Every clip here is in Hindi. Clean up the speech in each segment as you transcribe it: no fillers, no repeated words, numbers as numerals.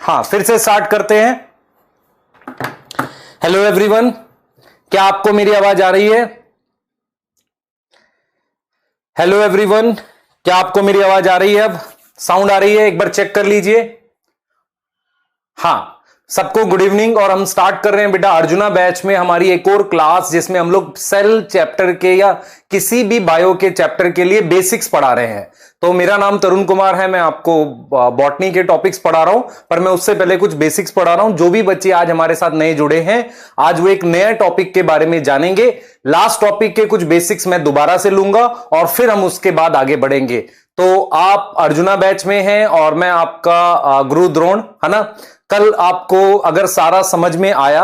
हाँ, फिर से स्टार्ट करते हैं। हेलो एवरीवन, क्या आपको मेरी आवाज आ रही है? हेलो एवरीवन, क्या आपको मेरी आवाज आ रही है? अब साउंड आ रही है? एक बार चेक कर लीजिए। हाँ, सबको गुड इवनिंग। और हम स्टार्ट कर रहे हैं बेटा अर्जुना बैच में हमारी एक और क्लास, जिसमें हम लोग सेल चैप्टर के या किसी भी बायो के चैप्टर के लिए बेसिक्स पढ़ा रहे हैं। तो मेरा नाम तरुण कुमार है, मैं आपको बॉटनी के टॉपिक्स पढ़ा रहा हूं, पर मैं उससे पहले कुछ बेसिक्स पढ़ा रहा हूं। जो भी बच्चे आज हमारे साथ नए जुड़े हैं, आज वो एक नया टॉपिक के बारे में जानेंगे। लास्ट टॉपिक के कुछ बेसिक्स मैं दोबारा से लूंगा और फिर हम उसके बाद आगे बढ़ेंगे। तो आप अर्जुना बैच में हैं और मैं आपका गुरु द्रोण, है ना। कल आपको अगर सारा समझ में आया,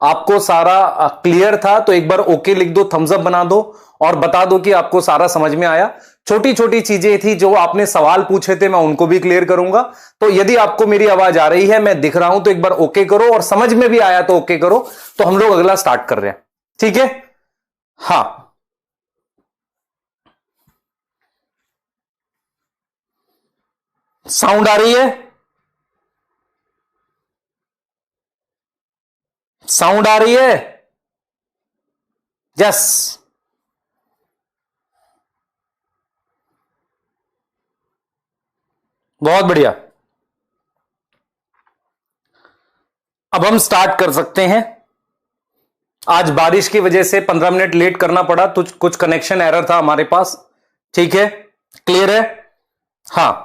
आपको सारा क्लियर था, तो एक बार ओके लिख दो, थम्स अप बना दो और बता दो कि आपको सारा समझ में आया। छोटी छोटी चीजें थी जो आपने सवाल पूछे थे, मैं उनको भी क्लियर करूंगा। तो यदि आपको मेरी आवाज आ रही है, मैं दिख रहा हूं, तो एक बार ओके करो, और समझ में भी आया तो ओके करो। तो हम लोग अगला स्टार्ट कर रहे हैं, ठीक है? हाँ, साउंड आ रही है? साउंड आ रही है? यस। बहुत बढ़िया। अब हम स्टार्ट कर सकते हैं। आज बारिश की वजह से 15 मिनट लेट करना पड़ा, तो कुछ कनेक्शन एरर था हमारे पास, ठीक है? क्लियर है? हाँ,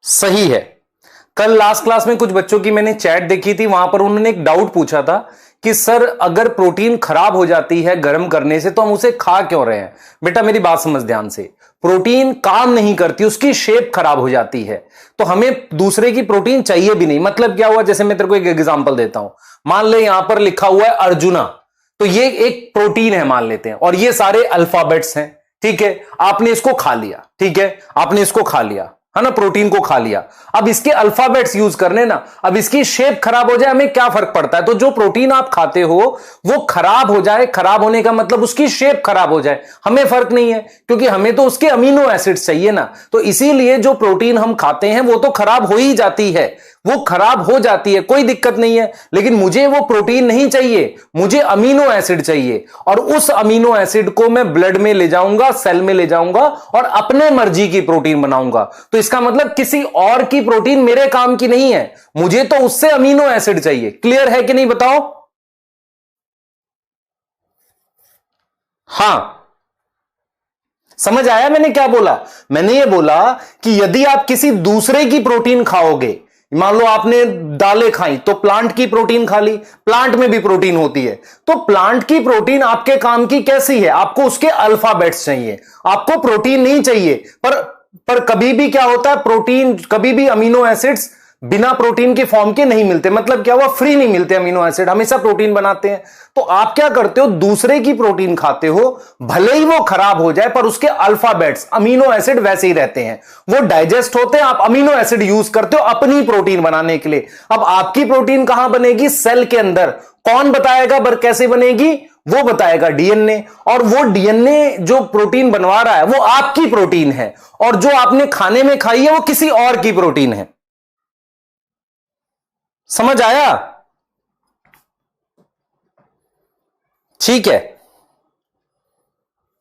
सही है। कल लास्ट क्लास में कुछ बच्चों की मैंने चैट देखी थी, वहां पर उन्होंने एक डाउट पूछा था कि सर अगर प्रोटीन खराब हो जाती है गर्म करने से, तो हम उसे खा क्यों रहे हैं? बेटा मेरी बात समझ ध्यान से, प्रोटीन काम नहीं करती, उसकी शेप खराब हो जाती है, तो हमें दूसरे की प्रोटीन चाहिए भी नहीं। मतलब क्या हुआ, जैसे मैं तेरे को एक एग्जांपल देता हूं। मान ले यहां पर लिखा हुआ है अर्जुना, तो ये एक प्रोटीन है मान लेते हैं, और ये सारे अल्फाबेट्स हैं, ठीक है? आपने इसको खा लिया, ठीक है? आपने इसको खा लिया, है ना, प्रोटीन को खा लिया। अब इसके अल्फाबेट्स यूज करने ना, अब इसकी शेप खराब हो जाए, हमें क्या फर्क पड़ता है? तो जो प्रोटीन आप खाते हो वो खराब हो जाए, खराब होने का मतलब उसकी शेप खराब हो जाए, हमें फर्क नहीं है, क्योंकि हमें तो उसके अमीनो एसिड्स चाहिए ना। तो इसीलिए जो प्रोटीन हम खाते हैं वो तो खराब हो ही जाती है, वो खराब हो जाती है, कोई दिक्कत नहीं है। लेकिन मुझे वो प्रोटीन नहीं चाहिए, मुझे अमीनो एसिड चाहिए, और उस अमीनो एसिड को मैं ब्लड में ले जाऊंगा, सेल में ले जाऊंगा और अपने मर्जी की प्रोटीन बनाऊंगा। तो इसका मतलब किसी और की प्रोटीन मेरे काम की नहीं है, मुझे तो उससे अमीनो एसिड चाहिए। क्लियर है कि नहीं, बताओ? हां, समझ आया मैंने क्या बोला? मैंने ये बोला कि यदि आप किसी दूसरे की प्रोटीन खाओगे, मान लो आपने दालें खाई, तो प्लांट की प्रोटीन खा ली, प्लांट में भी प्रोटीन होती है, तो प्लांट की प्रोटीन आपके काम की कैसी है? आपको उसके अल्फाबेट्स चाहिए, आपको प्रोटीन नहीं चाहिए। पर कभी भी क्या होता है, प्रोटीन कभी भी अमीनो एसिड्स बिना प्रोटीन के फॉर्म के नहीं मिलते। मतलब क्या हुआ, फ्री नहीं मिलते अमीनो एसिड, हमेशा प्रोटीन बनाते हैं। तो आप क्या करते हो, दूसरे की प्रोटीन खाते हो, भले ही वो खराब हो जाए, पर उसके अल्फाबेट्स अमीनो एसिड वैसे ही रहते हैं, वो डाइजेस्ट होते हैं, आप अमीनो एसिड यूज करते हो अपनी प्रोटीन बनाने के लिए। अब आपकी प्रोटीन कहां बनेगी? सेल के अंदर। कौन बताएगा कैसे बनेगी? वो बताएगा डीएनए, और वो डीएनए जो प्रोटीन बनवा रहा है वो आपकी प्रोटीन है, और जो आपने खाने में खाई है वो किसी और की प्रोटीन है। समझ आया? ठीक है।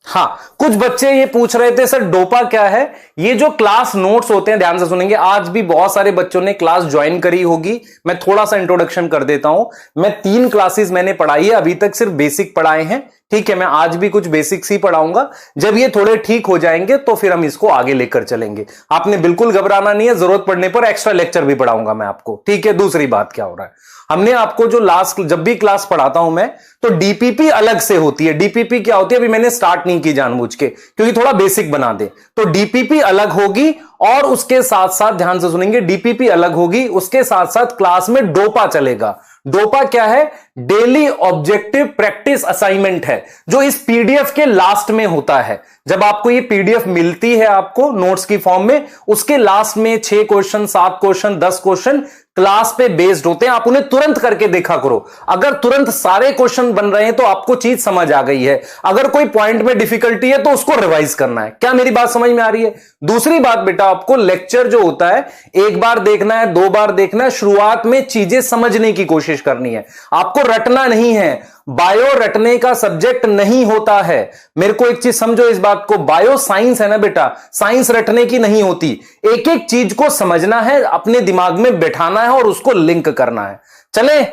हाँ, कुछ बच्चे ये पूछ रहे थे सर डोपा क्या है? ये जो क्लास नोट्स होते हैं, ध्यान से सुनेंगे, आज भी बहुत सारे बच्चों ने क्लास ज्वाइन करी होगी, मैं थोड़ा सा इंट्रोडक्शन कर देता हूं। मैं 3 क्लासेस मैंने पढ़ाई है, अभी तक सिर्फ बेसिक पढ़ाए हैं, ठीक है? मैं आज भी कुछ बेसिक्स ही पढ़ाऊंगा। जब ये थोड़े ठीक हो जाएंगे तो फिर हम इसको आगे लेकर चलेंगे। आपने बिल्कुल घबराना नहीं है, जरूरत पड़ने पर एक्स्ट्रा लेक्चर भी पढ़ाऊंगा मैं आपको, ठीक है? दूसरी बात क्या हो रहा है, हमने आपको जो लास्ट जब भी क्लास पढ़ाता हूं मैं, तो डीपीपी अलग से होती है। डीपीपी क्या होती है, अभी मैंने स्टार्ट नहीं की जानबूझ के, क्योंकि थोड़ा बेसिक बना दे। तो डीपीपी अलग होगी, और उसके साथ साथ ध्यान से सुनेंगे, डीपीपी अलग होगी, उसके साथ साथ क्लास में डोपा चलेगा। डोपा क्या है? डेली ऑब्जेक्टिव प्रैक्टिस असाइनमेंट है, जो इस पीडीएफ के लास्ट में होता है। जब आपको ये पीडीएफ मिलती है आपको नोट्स की फॉर्म में, उसके लास्ट में 6 क्वेश्चन, 7 क्वेश्चन, 10 क्वेश्चन क्लास पे बेस्ड होते हैं, आप उन्हें तुरंत करके देखा करो। अगर तुरंत सारे क्वेश्चन बन रहे हैं तो आपको चीज समझ आ गई है। अगर कोई पॉइंट में डिफिकल्टी है तो उसको रिवाइज करना है। क्या मेरी बात समझ में आ रही है? दूसरी बात बेटा, आपको लेक्चर जो होता है एक बार देखना है, 2 बार देखना है, शुरुआत में चीजें समझने की कोशिश करनी है, आपको रटना नहीं है। बायो रटने का सब्जेक्ट नहीं होता है। मेरे को एक चीज समझो इस बात को, बायो साइंस है ना बेटा, साइंस रटने की नहीं होती। एक एक चीज को समझना है, अपने दिमाग में बैठाना है और उसको लिंक करना है। चले,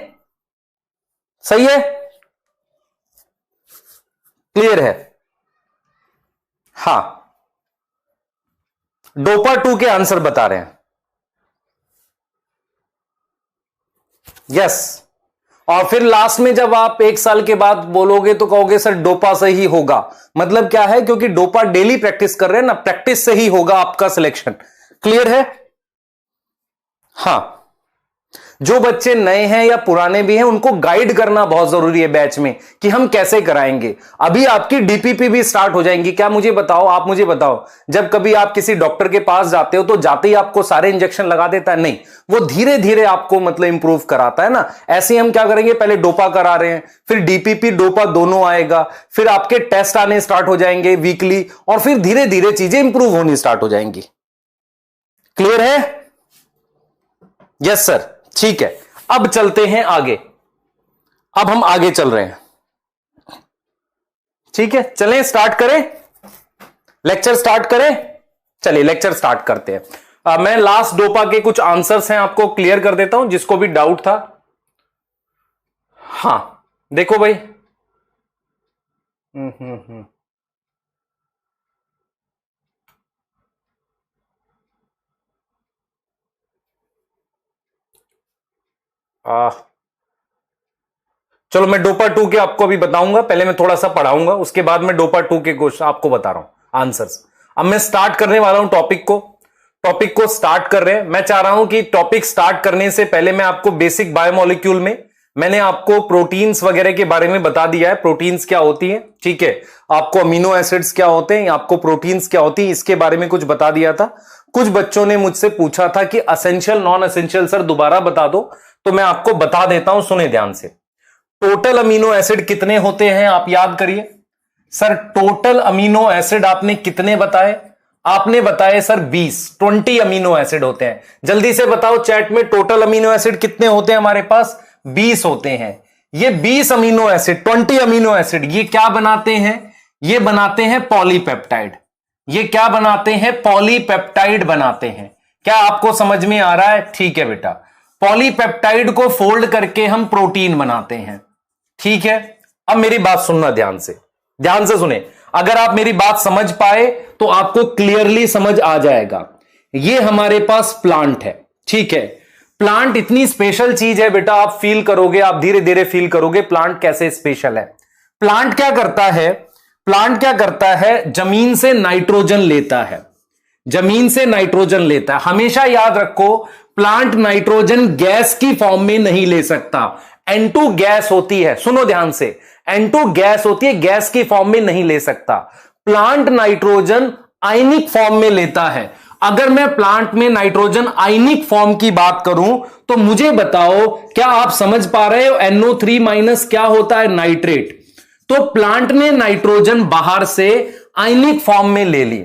सही है? क्लियर है? हां, डोपा 2 के आंसर बता रहे हैं। यस। और फिर लास्ट में जब आप 1 साल के बाद बोलोगे तो कहोगे सर डोपा से ही होगा। मतलब क्या है, क्योंकि डोपा डेली प्रैक्टिस कर रहे हैं ना, प्रैक्टिस से ही होगा आपका सिलेक्शन। क्लियर है? हां, जो बच्चे नए हैं या पुराने भी हैं उनको गाइड करना बहुत जरूरी है बैच में कि हम कैसे कराएंगे। अभी आपकी डीपीपी भी स्टार्ट हो जाएंगी। क्या मुझे बताओ, आप मुझे बताओ, जब कभी आप किसी डॉक्टर के पास जाते हो तो जाते ही आपको सारे इंजेक्शन लगा देता है? नहीं, वो धीरे धीरे आपको मतलब इंप्रूव कराता है ना। ऐसे ही हम क्या करेंगे, पहले डोपा करा रहे हैं, फिर डीपीपी डोपा दोनों आएगा, फिर आपके टेस्ट आने स्टार्ट हो जाएंगे वीकली, और फिर धीरे धीरे चीजें इंप्रूव होनी स्टार्ट हो जाएंगी। क्लियर है? यस सर, ठीक है। अब चलते हैं आगे। अब हम आगे चल रहे हैं, ठीक है? चलें, स्टार्ट करें, लेक्चर स्टार्ट करें। चलिए लेक्चर स्टार्ट करते हैं। मैं लास्ट डोपा के कुछ आंसर्स हैं आपको क्लियर कर देता हूं, जिसको भी डाउट था। हां, देखो भाई, चलो मैं डोपा 2 के आपको अभी बताऊंगा। पहले मैं थोड़ा सा पढ़ाऊंगा, उसके बाद मैं डोपा 2 के क्वेश्चन आपको बता रहा हूं आंसर्स। अब मैं स्टार्ट करने वाला हूं टॉपिक को स्टार्ट कर रहे हैं। मैं चाह रहा हूं कि टॉपिक स्टार्ट करने से पहले मैं आपको बेसिक बायोमोलिक्यूल में मैंने आपको प्रोटीन्स वगैरह के बारे में बता दिया है, प्रोटीन्स क्या होती हैं, ठीक है? आपको अमीनो एसिड्स क्या होते हैं, आपको प्रोटीन्स क्या होती हैं, इसके बारे में कुछ बता दिया था। कुछ बच्चों ने मुझसे पूछा था कि असेंशियल नॉन एसेंशियल सर दोबारा बता दो, तो मैं आपको बता देता हूं, सुने ध्यान से। टोटल अमीनो एसिड कितने होते हैं आप याद करिए। सर टोटल अमीनो एसिड आपने कितने बताए? आपने बताए सर 20 अमीनो एसिड होते हैं। जल्दी से बताओ चैट में, टोटल अमीनो एसिड कितने होते हैं हमारे पास? 20 होते हैं। ये 20 अमीनो एसिड, 20 अमीनो एसिड, ये क्या बनाते हैं? ये बनाते हैं पॉलीपेप्टाइड। ये क्या बनाते हैं? पॉलीपेप्टाइड बनाते हैं। क्या आपको समझ में आ रहा है? ठीक है बेटा, पॉलीपेप्टाइड को फोल्ड करके हम प्रोटीन बनाते हैं, ठीक है? अब मेरी बात सुनना ध्यान से सुने। अगर आप मेरी बात समझ पाए तो आपको क्लियरली समझ आ जाएगा। ये हमारे पास प्लांट है, ठीक है? प्लांट इतनी स्पेशल चीज है बेटा, आप फील करोगे, आप धीरे धीरे फील करोगे प्लांट कैसे स्पेशल है। प्लांट क्या करता है? प्लांट क्या करता है? जमीन से नाइट्रोजन लेता है, जमीन से नाइट्रोजन लेता है। हमेशा याद रखो, प्लांट नाइट्रोजन गैस की फॉर्म में नहीं ले सकता। N2 गैस होती है, सुनो ध्यान से, N2 गैस होती है, गैस की फॉर्म में नहीं ले सकता। प्लांट नाइट्रोजन आयनिक फॉर्म में लेता है। अगर मैं प्लांट में नाइट्रोजन आयनिक फॉर्म की बात करूं तो मुझे बताओ, क्या आप समझ पा रहे हो? NO3- क्या होता है? नाइट्रेट। तो प्लांट ने नाइट्रोजन बाहर से आयनिक फॉर्म में ले ली।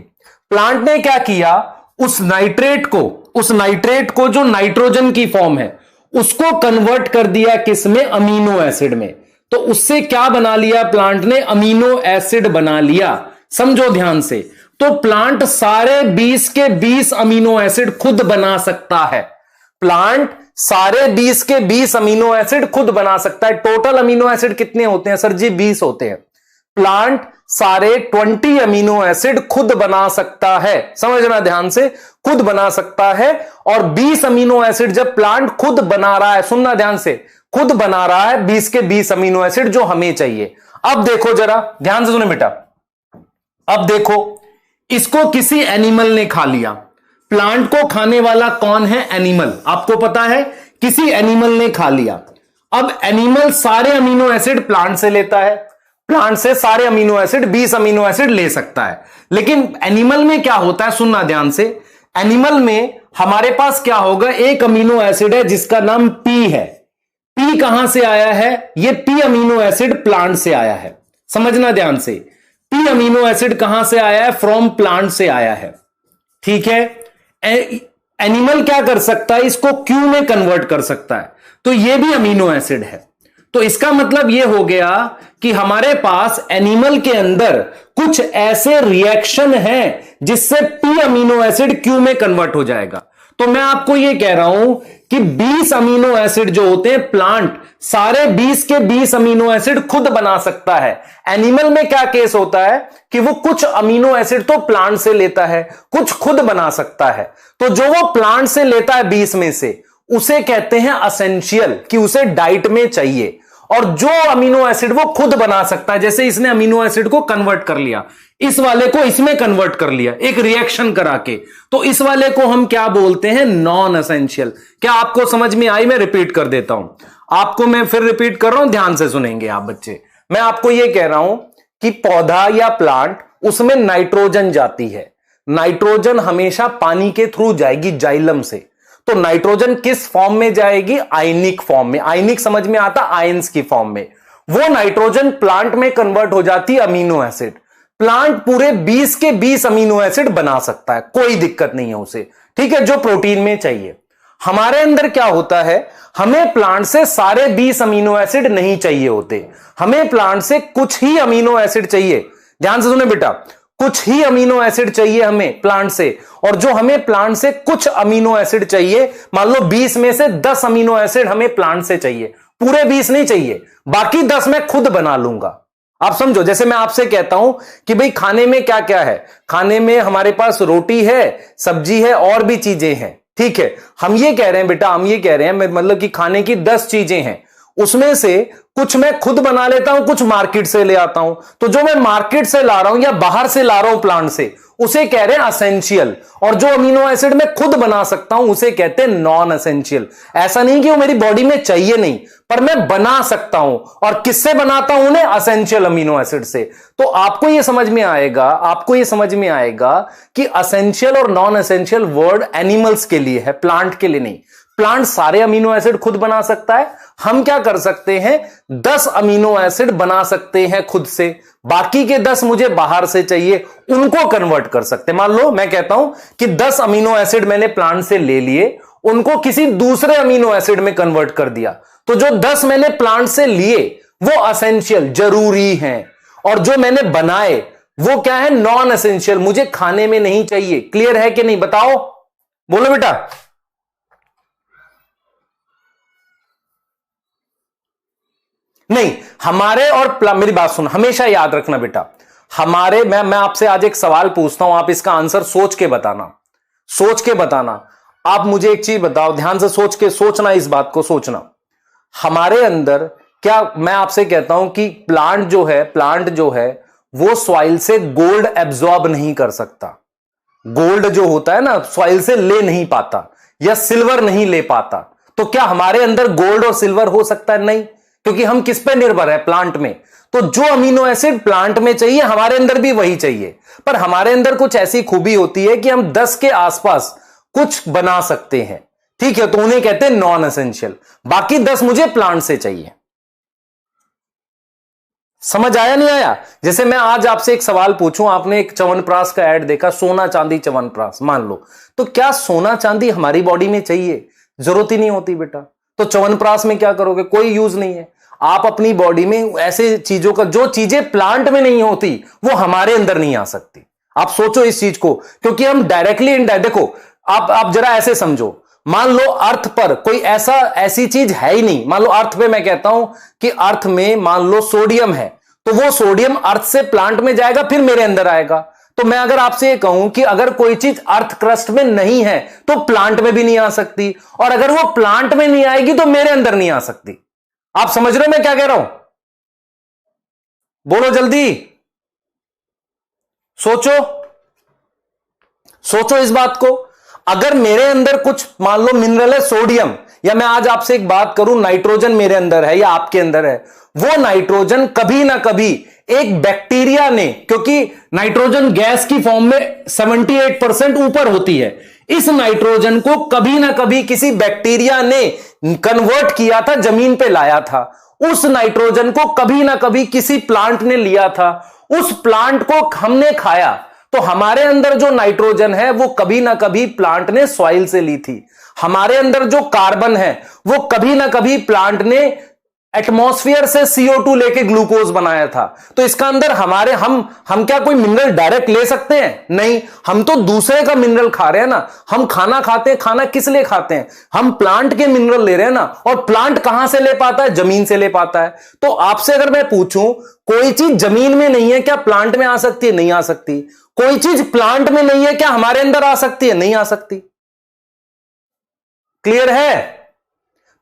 प्लांट ने क्या किया? उस नाइट्रेट को जो नाइट्रोजन की फॉर्म है उसको कन्वर्ट कर दिया किस में? अमीनो एसिड में। तो उससे क्या बना लिया प्लांट ने? अमीनो एसिड बना लिया। समझो ध्यान से, तो प्लांट सारे 20 के 20 अमीनो एसिड खुद बना सकता है। प्लांट सारे 20 के 20 अमीनो एसिड खुद बना सकता है। टोटल अमीनो एसिड कितने होते हैं सर जी? 20 होते हैं। प्लांट सारे 20 अमीनो एसिड खुद बना सकता है। समझना ध्यान से, खुद बना सकता है। और 20 अमीनो एसिड जब प्लांट खुद बना रहा है, सुनना ध्यान से, खुद बना रहा है 20 के 20 अमीनो एसिड जो हमें चाहिए। अब देखो जरा ध्यान से सुने बेटा, अब देखो, इसको किसी एनिमल ने खा लिया। प्लांट को खाने वाला कौन है? एनिमल। आपको पता है, किसी एनिमल ने खा लिया। अब एनिमल सारे अमीनो एसिड प्लांट से लेता है, प्लांट से सारे अमीनो एसिड 20 अमीनो एसिड ले सकता है। लेकिन एनिमल में क्या होता है, सुनना ध्यान से, एनिमल में हमारे पास क्या होगा, एक अमीनो एसिड है जिसका नाम पी है। पी कहां से आया है? ये पी अमीनो एसिड प्लांट से आया है। समझना ध्यान से, पी अमीनो एसिड कहां से आया है? फ्रॉम प्लांट से आया है। ठीक है, एनिमल क्या कर सकता है? इसको क्यू में कन्वर्ट कर सकता है, तो ये भी अमीनो एसिड है। तो इसका मतलब यह हो गया कि हमारे पास एनिमल के अंदर कुछ ऐसे रिएक्शन हैं जिससे पी अमीनो एसिड क्यू में कन्वर्ट हो जाएगा। तो मैं आपको यह कह रहा हूं कि 20 अमीनो एसिड जो होते हैं, प्लांट सारे 20 के 20 अमीनो एसिड खुद बना सकता है। एनिमल में क्या केस होता है कि वो कुछ अमीनो एसिड तो प्लांट से लेता है, कुछ खुद बना सकता है। तो जो वो प्लांट से लेता है 20 में से, उसे कहते हैं असेंशियल, कि उसे डाइट में चाहिए। और जो अमीनो एसिड वो खुद बना सकता है, जैसे इसने अमीनो एसिड को कन्वर्ट कर लिया, इस वाले को इसमें कन्वर्ट कर लिया एक रिएक्शन करा के, तो इस वाले को हम क्या बोलते हैं? Non essential. क्या आपको समझ में आई? मैं रिपीट कर देता हूं आपको, मैं फिर रिपीट कर रहा हूं, ध्यान से सुनेंगे आप बच्चे। मैं आपको यह कह रहा हूं कि पौधा या प्लांट, उसमें नाइट्रोजन जाती है। नाइट्रोजन हमेशा पानी के थ्रू जाएगी, जाइलम से। तो नाइट्रोजन किस फॉर्म में जाएगी? आयनिक फॉर्म में। आयनिक समझ में आता? आयंस की फॉर्म में। वो नाइट्रोजन प्लांट में कन्वर्ट हो जाती है अमीनो एसिड। प्लांट पूरे 20 के 20 अमीनो एसिड बना सकता है, कोई दिक्कत नहीं है उसे। ठीक है, जो प्रोटीन में चाहिए। हमारे अंदर क्या होता है, हमें प्लांट से सारे 20 अमीनो एसिड नहीं चाहिए होते, हमें प्लांट से कुछ ही अमीनो एसिड चाहिए। ध्यान से सुने बेटा, कुछ ही अमीनो एसिड चाहिए हमें प्लांट से। और जो हमें प्लांट से कुछ अमीनो एसिड चाहिए, मान लो 20 में से 10 अमीनो एसिड हमें प्लांट से चाहिए, पूरे 20 नहीं चाहिए, बाकी 10 मैं खुद बना लूंगा। आप समझो, जैसे मैं आपसे कहता हूं कि भाई खाने में क्या क्या है, खाने में हमारे पास रोटी है, सब्जी है, और भी चीजें हैं। ठीक है, हम ये कह रहे हैं बेटा, हम ये कह रहे हैं मतलब कि खाने की 10 चीजें हैं, उसमें से कुछ मैं खुद बना लेता हूं, कुछ मार्केट से ले आता हूं। तो जो मैं मार्केट से ला रहा हूं या बाहर से ला रहा हूं प्लांट से, उसे कह रहे हैं असेंशियल। और जो अमीनो एसिड मैं खुद बना सकता हूं, उसे कहते हैं नॉन एसेंशियल। ऐसा नहीं कि वो मेरी बॉडी में चाहिए नहीं, पर मैं बना सकता हूं। और किससे बनाता हूं उन्हें? असेंशियल अमीनो एसिड से। तो आपको यह समझ में आएगा, आपको यह समझ में आएगा कि असेंशियल और नॉन एसेंशियल वर्ड एनिमल्स के लिए है, प्लांट के लिए नहीं। प्लांट सारे अमीनो एसिड खुद बना सकता है, हम क्या कर सकते हैं? 10 अमीनो एसिड बना सकते हैं खुद से, बाकी के 10 मुझे बाहर से चाहिए, उनको कन्वर्ट कर सकते हैं। मान लो मैं कहता हूं कि 10 अमीनो एसिड मैंने प्लांट से ले लिए, उनको किसी दूसरे अमीनो एसिड में कन्वर्ट कर दिया, तो जो 10 मैंने प्लांट से लिए वो असेंशियल, जरूरी हैं, और जो मैंने बनाए वो क्या है? नॉन एसेंशियल, मुझे खाने में नहीं चाहिए। क्लियर है कि नहीं? बताओ, बोलो बेटा। नहीं, हमारे और मेरी बात सुन, हमेशा याद रखना बेटा, हमारे मैं आपसे आज एक सवाल पूछता हूं, आप इसका आंसर सोच के बताना, सोच के बताना। आप मुझे एक चीज बताओ, ध्यान से सोच के, सोचना, इस बात को सोचना। हमारे अंदर क्या, मैं आपसे कहता हूं कि प्लांट जो है वो सॉइल से गोल्ड एब्जॉर्ब नहीं कर सकता। गोल्ड जो होता है ना, सॉइल से ले नहीं पाता, या सिल्वर नहीं ले पाता। तो क्या हमारे अंदर गोल्ड और सिल्वर हो सकता है? नहीं, क्योंकि हम किस पे निर्भर है? प्लांट में। तो जो अमीनो एसिड प्लांट में चाहिए, हमारे अंदर भी वही चाहिए। पर हमारे अंदर कुछ ऐसी खूबी होती है कि हम 10 के आसपास कुछ बना सकते हैं। ठीक है, तो उन्हें कहते हैं नॉन एसेंशियल। बाकी 10 मुझे प्लांट से चाहिए। समझ आया नहीं आया? जैसे मैं आज आपसे एक सवाल पूछूं, आपने एक च्यवनप्राश का ऐड देखा, सोना चांदी च्यवनप्राश, मान लो, तो क्या सोना चांदी हमारी बॉडी में चाहिए? जरूरत ही नहीं होती बेटा। तो च्यवनप्राश में क्या करोगे? कोई यूज नहीं है। आप अपनी बॉडी में ऐसे चीजों का, जो चीजें प्लांट में नहीं होती वो हमारे अंदर नहीं आ सकती। आप सोचो इस चीज को, क्योंकि हम डायरेक्टली इनडायरेक्ट, देखो आप जरा ऐसे समझो, मान लो अर्थ पर कोई ऐसी चीज है ही नहीं। मान लो अर्थ पे मैं कहता हूं कि अर्थ में मान लो सोडियम है, तो वो सोडियम अर्थ से प्लांट में जाएगा, फिर मेरे अंदर आएगा। तो मैं अगर आपसे ये कहूं कि अगर कोई चीज अर्थ क्रस्ट में नहीं है तो प्लांट में भी नहीं आ सकती, और अगर वो प्लांट में नहीं आएगी तो मेरे अंदर नहीं आ सकती। आप समझ रहे हो मैं क्या कह रहा हूं? बोलो जल्दी, सोचो, सोचो इस बात को। अगर मेरे अंदर कुछ मान लो मिनरल है, सोडियम, या मैं आज आपसे एक बात करूं, नाइट्रोजन मेरे अंदर है या आपके अंदर है, वो नाइट्रोजन कभी ना कभी एक बैक्टीरिया ने, क्योंकि नाइट्रोजन गैस की फॉर्म में 78% ऊपर होती है, इस नाइट्रोजन को कभी ना कभी किसी बैक्टीरिया ने कन्वर्ट किया था, जमीन पे लाया था। उस नाइट्रोजन को कभी ना कभी किसी प्लांट ने लिया था, उस प्लांट को हमने खाया। तो हमारे अंदर जो नाइट्रोजन है वो कभी ना कभी प्लांट ने सॉइल से ली थी। हमारे अंदर जो कार्बन है वो कभी ना कभी प्लांट ने एटमॉस्फेयर से CO2 लेके ग्लूकोज बनाया था। तो इसका अंदर हमारे हम क्या कोई मिनरल डायरेक्ट ले सकते हैं? नहीं, हम तो दूसरे का मिनरल खा रहे हैं ना। हम खाना खाते हैं, खाना किस लिए खाते हैं? हम प्लांट के मिनरल ले रहे हैं ना। और प्लांट कहां से ले पाता है? जमीन से ले पाता है। तो आपसे अगर मैं पूछूं, कोई चीज जमीन में नहीं है, क्या प्लांट में आ सकती है? नहीं आ सकती। कोई चीज प्लांट में नहीं है, क्या हमारे अंदर आ सकती है? नहीं आ सकती। क्लियर है?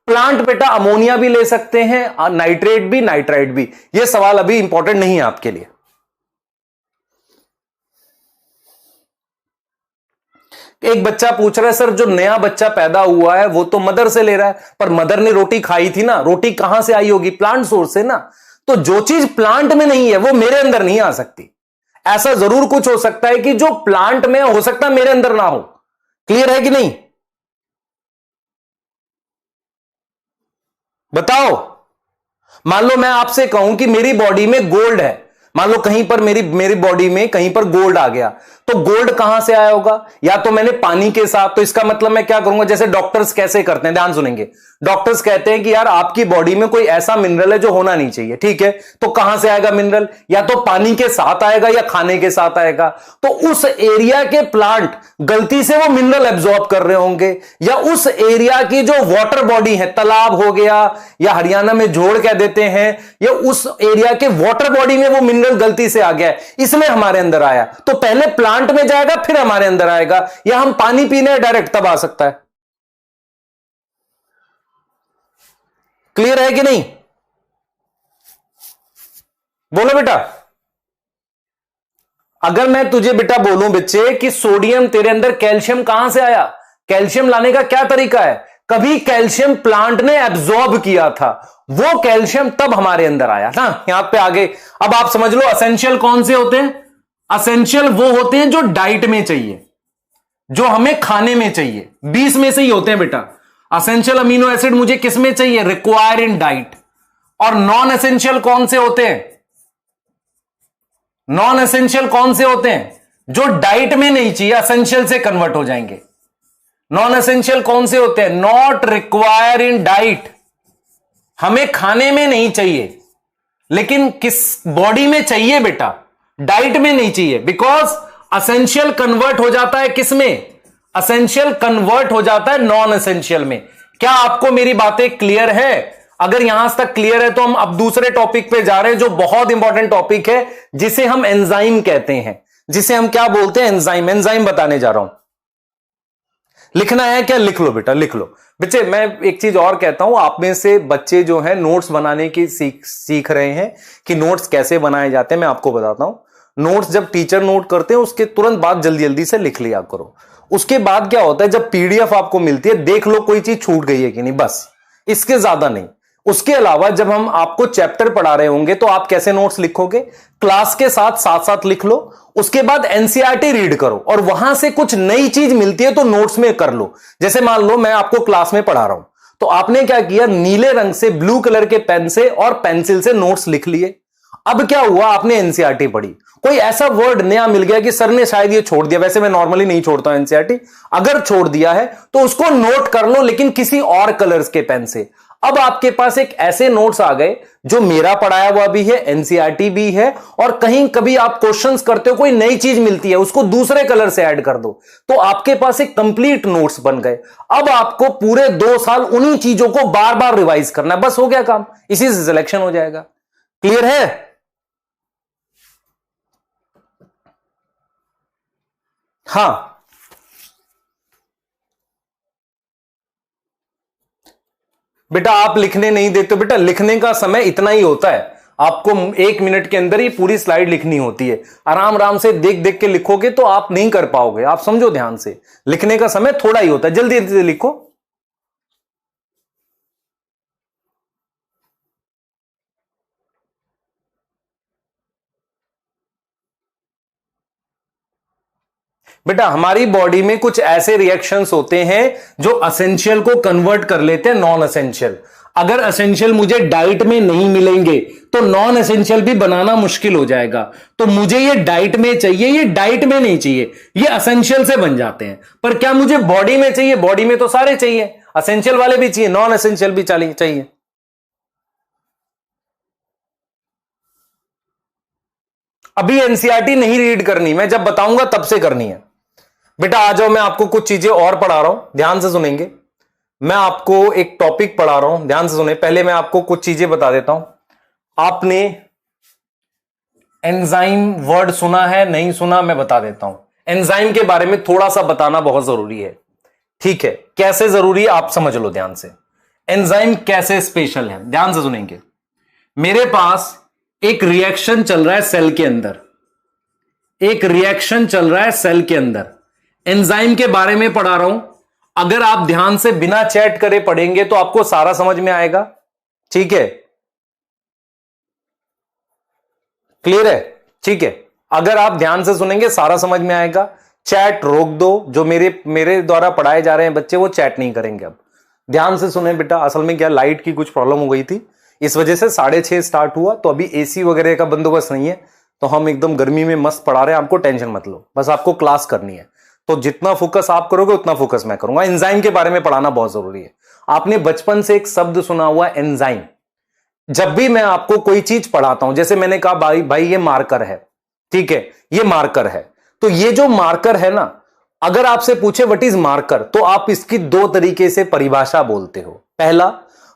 प्लांट बेटा अमोनिया भी ले सकते हैं, नाइट्रेट भी, नाइट्राइट भी। यह सवाल अभी इंपॉर्टेंट नहीं है आपके लिए। एक बच्चा पूछ रहा है, सर जो नया बच्चा पैदा हुआ है वो तो मदर से ले रहा है, पर मदर ने रोटी खाई थी ना, रोटी कहां से आई होगी? प्लांट सोर्स से ना। तो जो चीज प्लांट में नहीं है वो मेरे अंदर नहीं आ सकती। ऐसा जरूर कुछ हो सकता है कि जो प्लांट में हो सकता है मेरे अंदर ना हो। क्लियर है कि नहीं? बताओ। मान लो मैं आपसे कहूं कि मेरी बॉडी में गोल्ड है, मान लो कहीं पर मेरी मेरी बॉडी में कहीं पर गोल्ड आ गया, तो गोल्ड कहां से आया होगा? या तो मैंने पानी के साथ, तो इसका मतलब मैं क्या करूंगा, जैसे डॉक्टर्स कैसे करते हैं, ध्यान सुनेंगे। डॉक्टर्स कहते हैं कि यार आपकी बॉडी में कोई ऐसा मिनरल है जो होना नहीं चाहिए, ठीक है, तो कहां से आएगा मिनरल? या तो पानी के साथ आएगा या खाने के साथ आएगा। तो उस एरिया के प्लांट गलती से वो मिनरल एब्जॉर्ब कर रहे होंगे, या उस एरिया की जो वाटर बॉडी है, तालाब हो गया या हरियाणा में जोड़ कह देते हैं, या उस एरिया के वाटर बॉडी में वो मिनरल गलती से आ गया, इसलिए हमारे अंदर आया। तो पहले प्लांट में जाएगा फिर हमारे अंदर आएगा, या हम पानी पीने डायरेक्ट तब आ सकता है। क्लियर है कि नहीं? बोलो बेटा। अगर मैं तुझे बेटा बोलूं बच्चे कि सोडियम तेरे अंदर, कैल्शियम कहां से आया? कैल्शियम लाने का क्या तरीका है? कभी कैल्शियम प्लांट ने एब्जॉर्ब किया था, वो कैल्शियम तब हमारे अंदर आया ना। यहां पे आगे अब आप समझ लो असेंशियल कौन से होते हैं। असेंशियल वो होते हैं जो डाइट में चाहिए, जो हमें खाने में चाहिए, 20 में से ही होते हैं बेटा। असेंशियल अमीनो एसिड मुझे किस में चाहिए? Require in diet. और नॉन एसेंशियल कौन से होते हैं? नॉन एसेंशियल कौन से होते हैं? जो डाइट में नहीं चाहिए, असेंशियल से कन्वर्ट हो जाएंगे। नॉन एसेंशियल कौन से होते हैं? नॉट रिक्वायर इन डाइट, हमें खाने में नहीं चाहिए, लेकिन किस बॉडी में चाहिए बेटा? डाइट में नहीं चाहिए। बिकॉज असेंशियल कन्वर्ट हो जाता है किस में? असेंशियल कन्वर्ट हो जाता है नॉन एसेंशियल में। क्या आपको मेरी बातें क्लियर है? अगर यहां तक क्लियर है तो हम अब दूसरे टॉपिक पे जा रहे हैं, जो बहुत इंपॉर्टेंट टॉपिक है, जिसे हम एंजाइम कहते हैं। जिसे हम क्या बोलते हैं? एंजाइम। एंजाइम बताने जा रहा हूं। लिखना है क्या? लिख लो बेटा, लिख लो। बच्चे मैं एक चीज और कहता हूं, आप में से बच्चे जो हैं नोट्स बनाने की सीख रहे हैं कि नोट्स कैसे बनाए जाते हैं, मैं आपको बताता हूं। नोट्स जब टीचर नोट करते हैं उसके तुरंत बाद जल्दी जल्दी से लिख लिया करो। उसके बाद क्या होता है, जब PDF आपको मिलती है, देख लो कोई चीज छूट गई है कि नहीं, बस इसके ज्यादा नहीं। उसके अलावा जब हम आपको चैप्टर पढ़ा रहे होंगे तो आप कैसे नोट्स लिखोगे? क्लास के साथ साथ साथ लिख लो। उसके बाद NCERT रीड करो, और वहां से कुछ नई चीज मिलती है तो नोट्स में कर लो। जैसे मान लो मैं आपको क्लास में पढ़ा रहा हूं, तो आपने क्या किया, नीले रंग से, ब्लू कलर के पेन से और पेंसिल से नोट्स लिख लिए। अब क्या हुआ, आपने NCERT पढ़ी, कोई ऐसा वर्ड नया मिल गया कि सर ने शायद ये छोड़ दिया, वैसे मैं नॉर्मली नहीं छोड़ता हूं NCERT, अगर छोड़ दिया है तो उसको नोट कर लो, लेकिन किसी और कलर्स के पेन से। अब आपके पास एक ऐसे नोट्स आ गए जो मेरा पढ़ाया हुआ भी है, NCERT भी है, और कहीं कभी आप क्वेश्चंस करते हो, कोई नई चीज मिलती है, उसको दूसरे कलर से ऐड कर दो, तो आपके पास एक कंप्लीट नोट्स बन गए। अब आपको पूरे 2 साल उन्हीं चीजों को बार बार रिवाइज करना है, बस हो गया काम, इसी से सिलेक्शन हो जाएगा। क्लियर है? हां, बेटा आप लिखने नहीं देते हो। बेटा लिखने का समय इतना ही होता है, आपको 1 मिनट के अंदर ही पूरी स्लाइड लिखनी होती है। आराम आराम से देख देख के लिखोगे तो आप नहीं कर पाओगे, आप समझो ध्यान से। लिखने का समय थोड़ा ही होता है, जल्दी जल्दी लिखो। बेटा हमारी बॉडी में कुछ ऐसे रिएक्शंस होते हैं जो असेंशियल को कन्वर्ट कर लेते हैं नॉन असेंशियल। अगर असेंशियल मुझे डाइट में नहीं मिलेंगे तो नॉन असेंशियल भी बनाना मुश्किल हो जाएगा। तो मुझे ये डाइट में चाहिए, ये डाइट में नहीं चाहिए, ये असेंशियल से बन जाते हैं। पर क्या मुझे बॉडी में चाहिए? बॉडी में तो सारे चाहिए, असेंशियल वाले भी चाहिए, नॉन असेंशियल भी चाहिए। अभी एनसीईआरटी नहीं रीड करनी, मैं जब बताऊंगा तब से करनी है। बेटा आ जाओ, मैं आपको कुछ चीजें और पढ़ा रहा हूं, ध्यान से सुनेंगे। मैं आपको एक टॉपिक पढ़ा रहा हूं, ध्यान से सुने। पहले मैं आपको कुछ चीजें बता देता हूं। आपने एंजाइम वर्ड सुना है, नहीं सुना, मैं बता देता हूं। एंजाइम के बारे में थोड़ा सा बताना बहुत जरूरी है, ठीक है? कैसे जरूरी है आप समझ लो ध्यान से। एंजाइम कैसे स्पेशल है, ध्यान से सुनेंगे। मेरे पास एक रिएक्शन चल रहा है सेल के अंदर, एक रिएक्शन चल रहा है सेल के अंदर। एंजाइम के बारे में पढ़ा रहा हूं। अगर आप ध्यान से बिना चैट करे पढ़ेंगे तो आपको सारा समझ में आएगा, ठीक है? क्लियर है? ठीक है। अगर आप ध्यान से सुनेंगे सारा समझ में आएगा। चैट रोक दो, जो मेरे द्वारा पढ़ाए जा रहे हैं बच्चे वो चैट नहीं करेंगे। अब ध्यान से सुने बेटा। असल में क्या, लाइट की कुछ प्रॉब्लम हो गई थी, इस वजह से 6:30 स्टार्ट हुआ। तो अभी एसी वगैरह का बंदोबस्त नहीं है, तो हम एकदम गर्मी में मस्त पढ़ा रहे हैं। आपको टेंशन मत लो, बस आपको क्लास करनी है। तो जितना फोकस आप करोगे उतना फोकस मैं करूंगा। एंजाइम के बारे में पढ़ाना बहुत जरूरी है। आपने बचपन से एक शब्द सुना हुआ एंजाइम। जब भी मैं आपको कोई चीज पढ़ाता हूं, जैसे मैंने कहा भाई ये मार्कर है, ठीक है, ये मार्कर है। तो ये जो मार्कर है ना, अगर आपसे पूछे व्हाट इज मार्कर, तो आप इसकी दो तरीके से परिभाषा बोलते हो। पहला,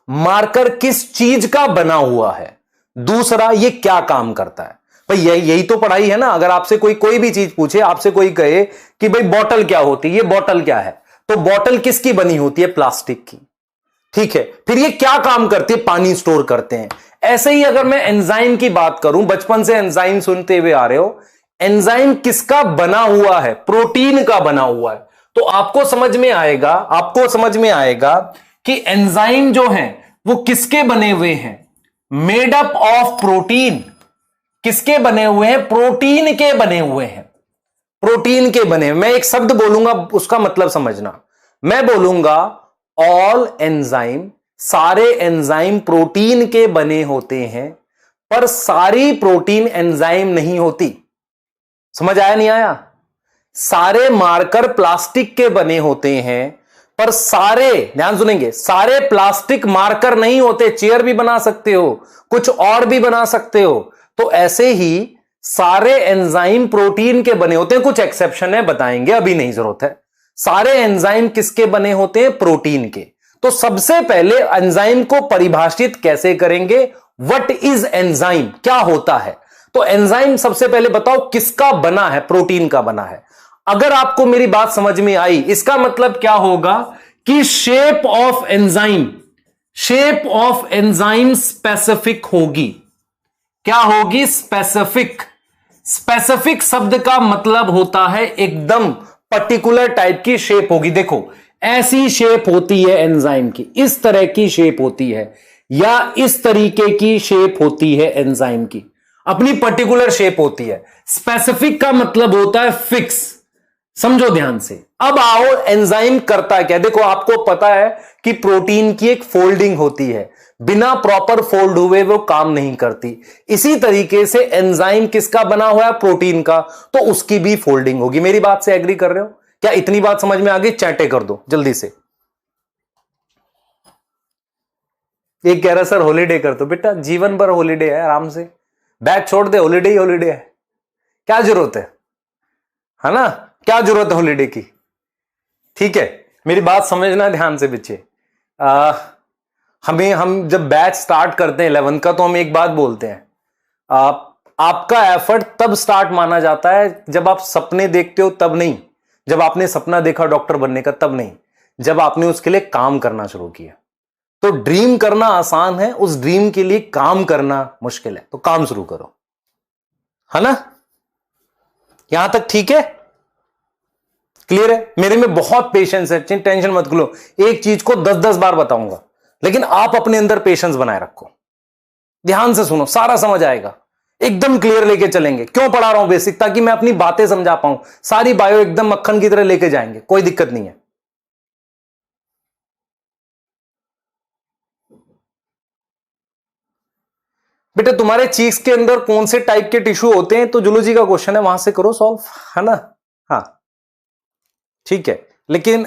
मार्कर किस चीज का बना हुआ है। दूसरा, ये क्या काम करता है। भाई यही तो पढ़ाई है ना। अगर आपसे कोई भी चीज पूछे, आपसे कोई कहे कि भाई बॉटल क्या होती है, ये बॉटल क्या है, तो बॉटल किसकी बनी होती है? प्लास्टिक की, ठीक है। फिर ये क्या काम करती है? पानी स्टोर करते हैं। ऐसे ही अगर मैं एंजाइम की बात करूं, बचपन से एंजाइम सुनते हुए आ रहे हो, एंजाइम किसका बना हुआ है? प्रोटीन का बना हुआ है। तो आपको समझ में आएगा कि एंजाइम जो है वो किसके बने हुए हैं? Made up of protein. किसके बने हुए हैं? प्रोटीन के बने हुए हैं। प्रोटीन के बने। मैं एक शब्द बोलूंगा, उसका मतलब समझना। मैं बोलूंगा ऑल एंजाइम, सारे एंजाइम प्रोटीन के बने होते हैं, पर सारी प्रोटीन एंजाइम नहीं होती। समझ आया नहीं आया? सारे मार्कर प्लास्टिक के बने होते हैं, पर सारे, ध्यान सुनेंगे, सारे प्लास्टिक मार्कर नहीं होते। चेयर भी बना सकते हो, कुछ और भी बना सकते हो। तो ऐसे ही सारे एंजाइम प्रोटीन के बने होते हैं। कुछ एक्सेप्शन है, बताएंगे, अभी नहीं जरूरत है। सारे एंजाइम किसके बने होते हैं? प्रोटीन के। तो सबसे पहले एंजाइम को परिभाषित कैसे करेंगे? व्हाट इज एंजाइम, क्या होता है? तो एंजाइम सबसे पहले बताओ किसका बना है? प्रोटीन का बना है। अगर आपको मेरी बात समझ में आई, इसका मतलब क्या होगा कि शेप ऑफ एंजाइम स्पेसिफिक होगी। क्या होगी? स्पेसिफिक। स्पेसिफिक शब्द का मतलब होता है एकदम पर्टिकुलर टाइप की शेप होगी। देखो ऐसी शेप होती है एंजाइम की, इस तरह की शेप होती है, या इस तरीके की शेप होती है एंजाइम की, अपनी पर्टिकुलर शेप होती है। स्पेसिफिक का मतलब होता है फिक्स। समझो ध्यान से। अब आओ एंजाइम करता क्या। देखो आपको पता है कि प्रोटीन की एक फोल्डिंग होती है, बिना प्रॉपर फोल्ड हुए वो काम नहीं करती। इसी तरीके से एंजाइम किसका बना हुआ है? प्रोटीन का, तो उसकी भी फोल्डिंग होगी। मेरी बात से एग्री कर रहे हो? क्या इतनी बात समझ में आ गई? चैटे कर दो जल्दी से। एक कह रहा सर हॉलीडे कर दो। बेटा जीवन भर हॉलीडे है, आराम से बैग छोड़ दे, हॉलीडे ही हॉलीडे है। क्या जरूरत है ना? क्या जरूरत है हॉलीडे की? ठीक है, मेरी बात समझना ध्यान से बच्चे। हम जब बैच स्टार्ट करते हैं 11 का, तो हम एक बात बोलते हैं, आपका एफर्ट तब स्टार्ट माना जाता है जब आप सपने देखते हो, तब नहीं। जब आपने सपना देखा डॉक्टर बनने का, तब नहीं। जब आपने उसके लिए काम करना शुरू किया। तो ड्रीम करना आसान है, उस ड्रीम के लिए काम करना मुश्किल है। तो काम शुरू करो, है ना? यहां तक ठीक है? क्लियर है? मेरे में बहुत पेशेंस है, टेंशन मत लो। एक चीज को 10-10 बार बताऊंगा, लेकिन आप अपने अंदर पेशेंस बनाए रखो। ध्यान से सुनो, सारा समझ आएगा। एकदम क्लियर लेके चलेंगे। क्यों पढ़ा रहा हूं बेसिक? ताकि मैं अपनी बातें समझा पाऊं। सारी बायो एकदम मक्खन की तरह लेके जाएंगे, कोई दिक्कत नहीं है। बेटा तुम्हारे चीक्स के अंदर कौन से टाइप के टिश्यू होते हैं? तो जूलॉजी का क्वेश्चन है, वहां से करो सॉल्व, है ना? हाँ ठीक है, लेकिन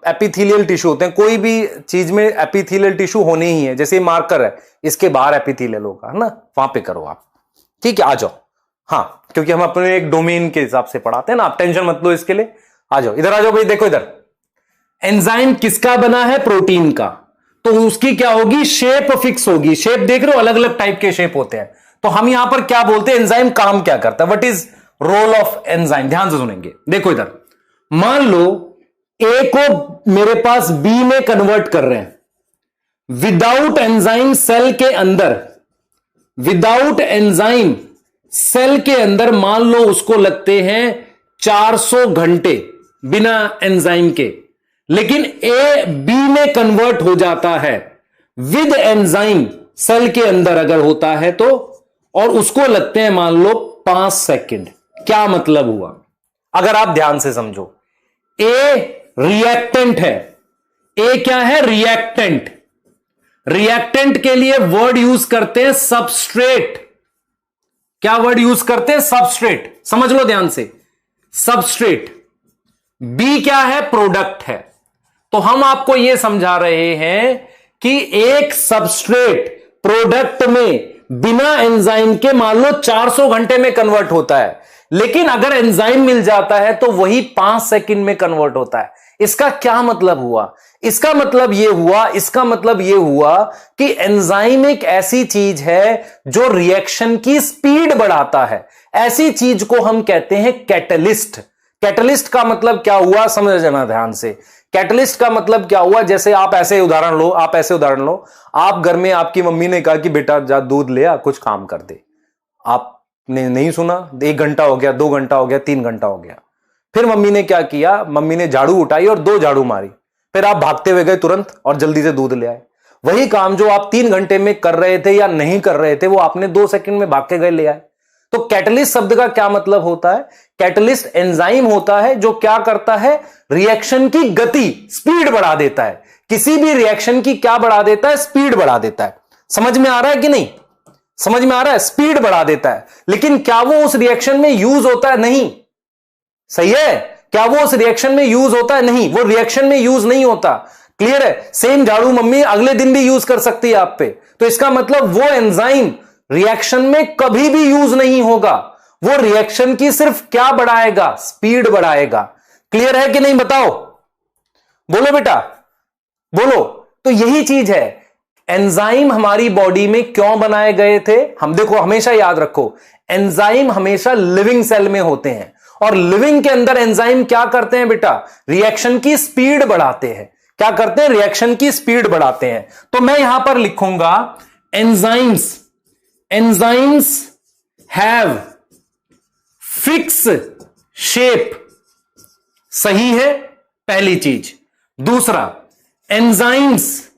एपिथेलियल टिश्यू होते हैं। कोई भी चीज में एपिथेलियल टिश्यू होने ही है। जैसे मार्कर है, इसके बाहर एपिथेलियल होगा, है ना? वहां पे करो आप। ठीक है, आ जाओ। हाँ, क्योंकि हम अपने एक डोमेन के हिसाब से पढ़ाते हैं ना, आप टेंशन मत लो इसके लिए। आ जाओ, इधर आ जाओ भाई। देखो इधर, एंजाइम किसका बना है? प्रोटीन का। तो उसकी क्या होगी? शेप फिक्स होगी। शेप देख रहे हो, अलग अलग टाइप के शेप होते हैं। तो हम यहां पर क्या बोलते हैं? एंजाइम काम क्या करता है? What is role of enzyme? ध्यान से सुनेंगे। देखो इधर, मान लो ए को मेरे पास बी में कन्वर्ट कर रहे हैं। विदाउट एंजाइम सेल के अंदर, विदाउट एंजाइम सेल के अंदर मान लो उसको लगते हैं 400 घंटे बिना एंजाइम के। लेकिन ए बी में कन्वर्ट हो जाता है विद एंजाइम सेल के अंदर अगर होता है तो, और उसको लगते हैं मान लो 5 सेकंड। क्या मतलब हुआ? अगर आप ध्यान से समझो, ए रिएक्टेंट है। ए क्या है? रिएक्टेंट। रिएक्टेंट के लिए वर्ड यूज करते हैं सबस्ट्रेट। क्या वर्ड यूज करते हैं? सबस्ट्रेट। समझ लो ध्यान से, सबस्ट्रेट। बी क्या है? प्रोडक्ट है। तो हम आपको यह समझा रहे हैं कि एक सबस्ट्रेट प्रोडक्ट में बिना एंजाइम के मान लो 400 घंटे में कन्वर्ट होता है, लेकिन अगर एंजाइम मिल जाता है तो वही 5 सेकंड में कन्वर्ट होता है। इसका क्या मतलब हुआ? इसका मतलब यह हुआ कि एंजाइम एक ऐसी चीज है जो रिएक्शन की स्पीड बढ़ाता है। ऐसी चीज को हम कहते हैं कैटलिस्ट। कैटलिस्ट का मतलब क्या हुआ? समझ जाना ध्यान से। कैटलिस्ट का मतलब क्या हुआ? जैसे आप ऐसे उदाहरण लो, आप घर में आपकी मम्मी ने कहा कि बेटा जा दूध ले आ, कुछ काम कर दे। आपने नहीं सुना, 1 घंटा हो गया, 2 घंटा हो गया, 3 घंटा हो गया। फिर मम्मी ने क्या किया? मम्मी ने झाड़ू उठाई और 2 झाड़ू मारी। फिर आप भागते हुए गए तुरंत और जल्दी से दूध ले आए। वही काम जो आप 3 घंटे में कर रहे थे या नहीं कर रहे थे, वो आपने 2 सेकंड में भाग के गए ले आए। तो कैटलिस्ट शब्द का क्या मतलब होता है? कैटलिस्ट एंजाइम होता है जो क्या करता है? रिएक्शन की गति, स्पीड बढ़ा देता है। किसी भी रिएक्शन की क्या बढ़ा देता है? स्पीड बढ़ा देता है। समझ में आ रहा है कि नहीं? समझ में आ रहा है? स्पीड बढ़ा देता है। लेकिन क्या वो उस रिएक्शन में यूज होता है? नहीं। सही है? क्या वो उस रिएक्शन में यूज होता है? नहीं, वो रिएक्शन में यूज नहीं होता। क्लियर है? सेम झाड़ू मम्मी अगले दिन भी यूज कर सकती है आप पे। तो इसका मतलब वो एंजाइम रिएक्शन में कभी भी यूज नहीं होगा। वो रिएक्शन की सिर्फ क्या बढ़ाएगा? स्पीड बढ़ाएगा। क्लियर है कि नहीं? बताओ, बोलो बेटा, बोलो। तो यही चीज है, एंजाइम हमारी बॉडी में क्यों बनाए गए थे? हम देखो, हमेशा याद रखो, एंजाइम हमेशा लिविंग सेल में होते हैं, और लिविंग के अंदर एंजाइम क्या करते हैं बेटा? रिएक्शन की स्पीड बढ़ाते हैं। क्या करते हैं? रिएक्शन की स्पीड बढ़ाते हैं। तो मैं यहां पर लिखूंगा एंजाइम्स हैव फिक्स शेप। सही है, पहली चीज। दूसरा, enzymes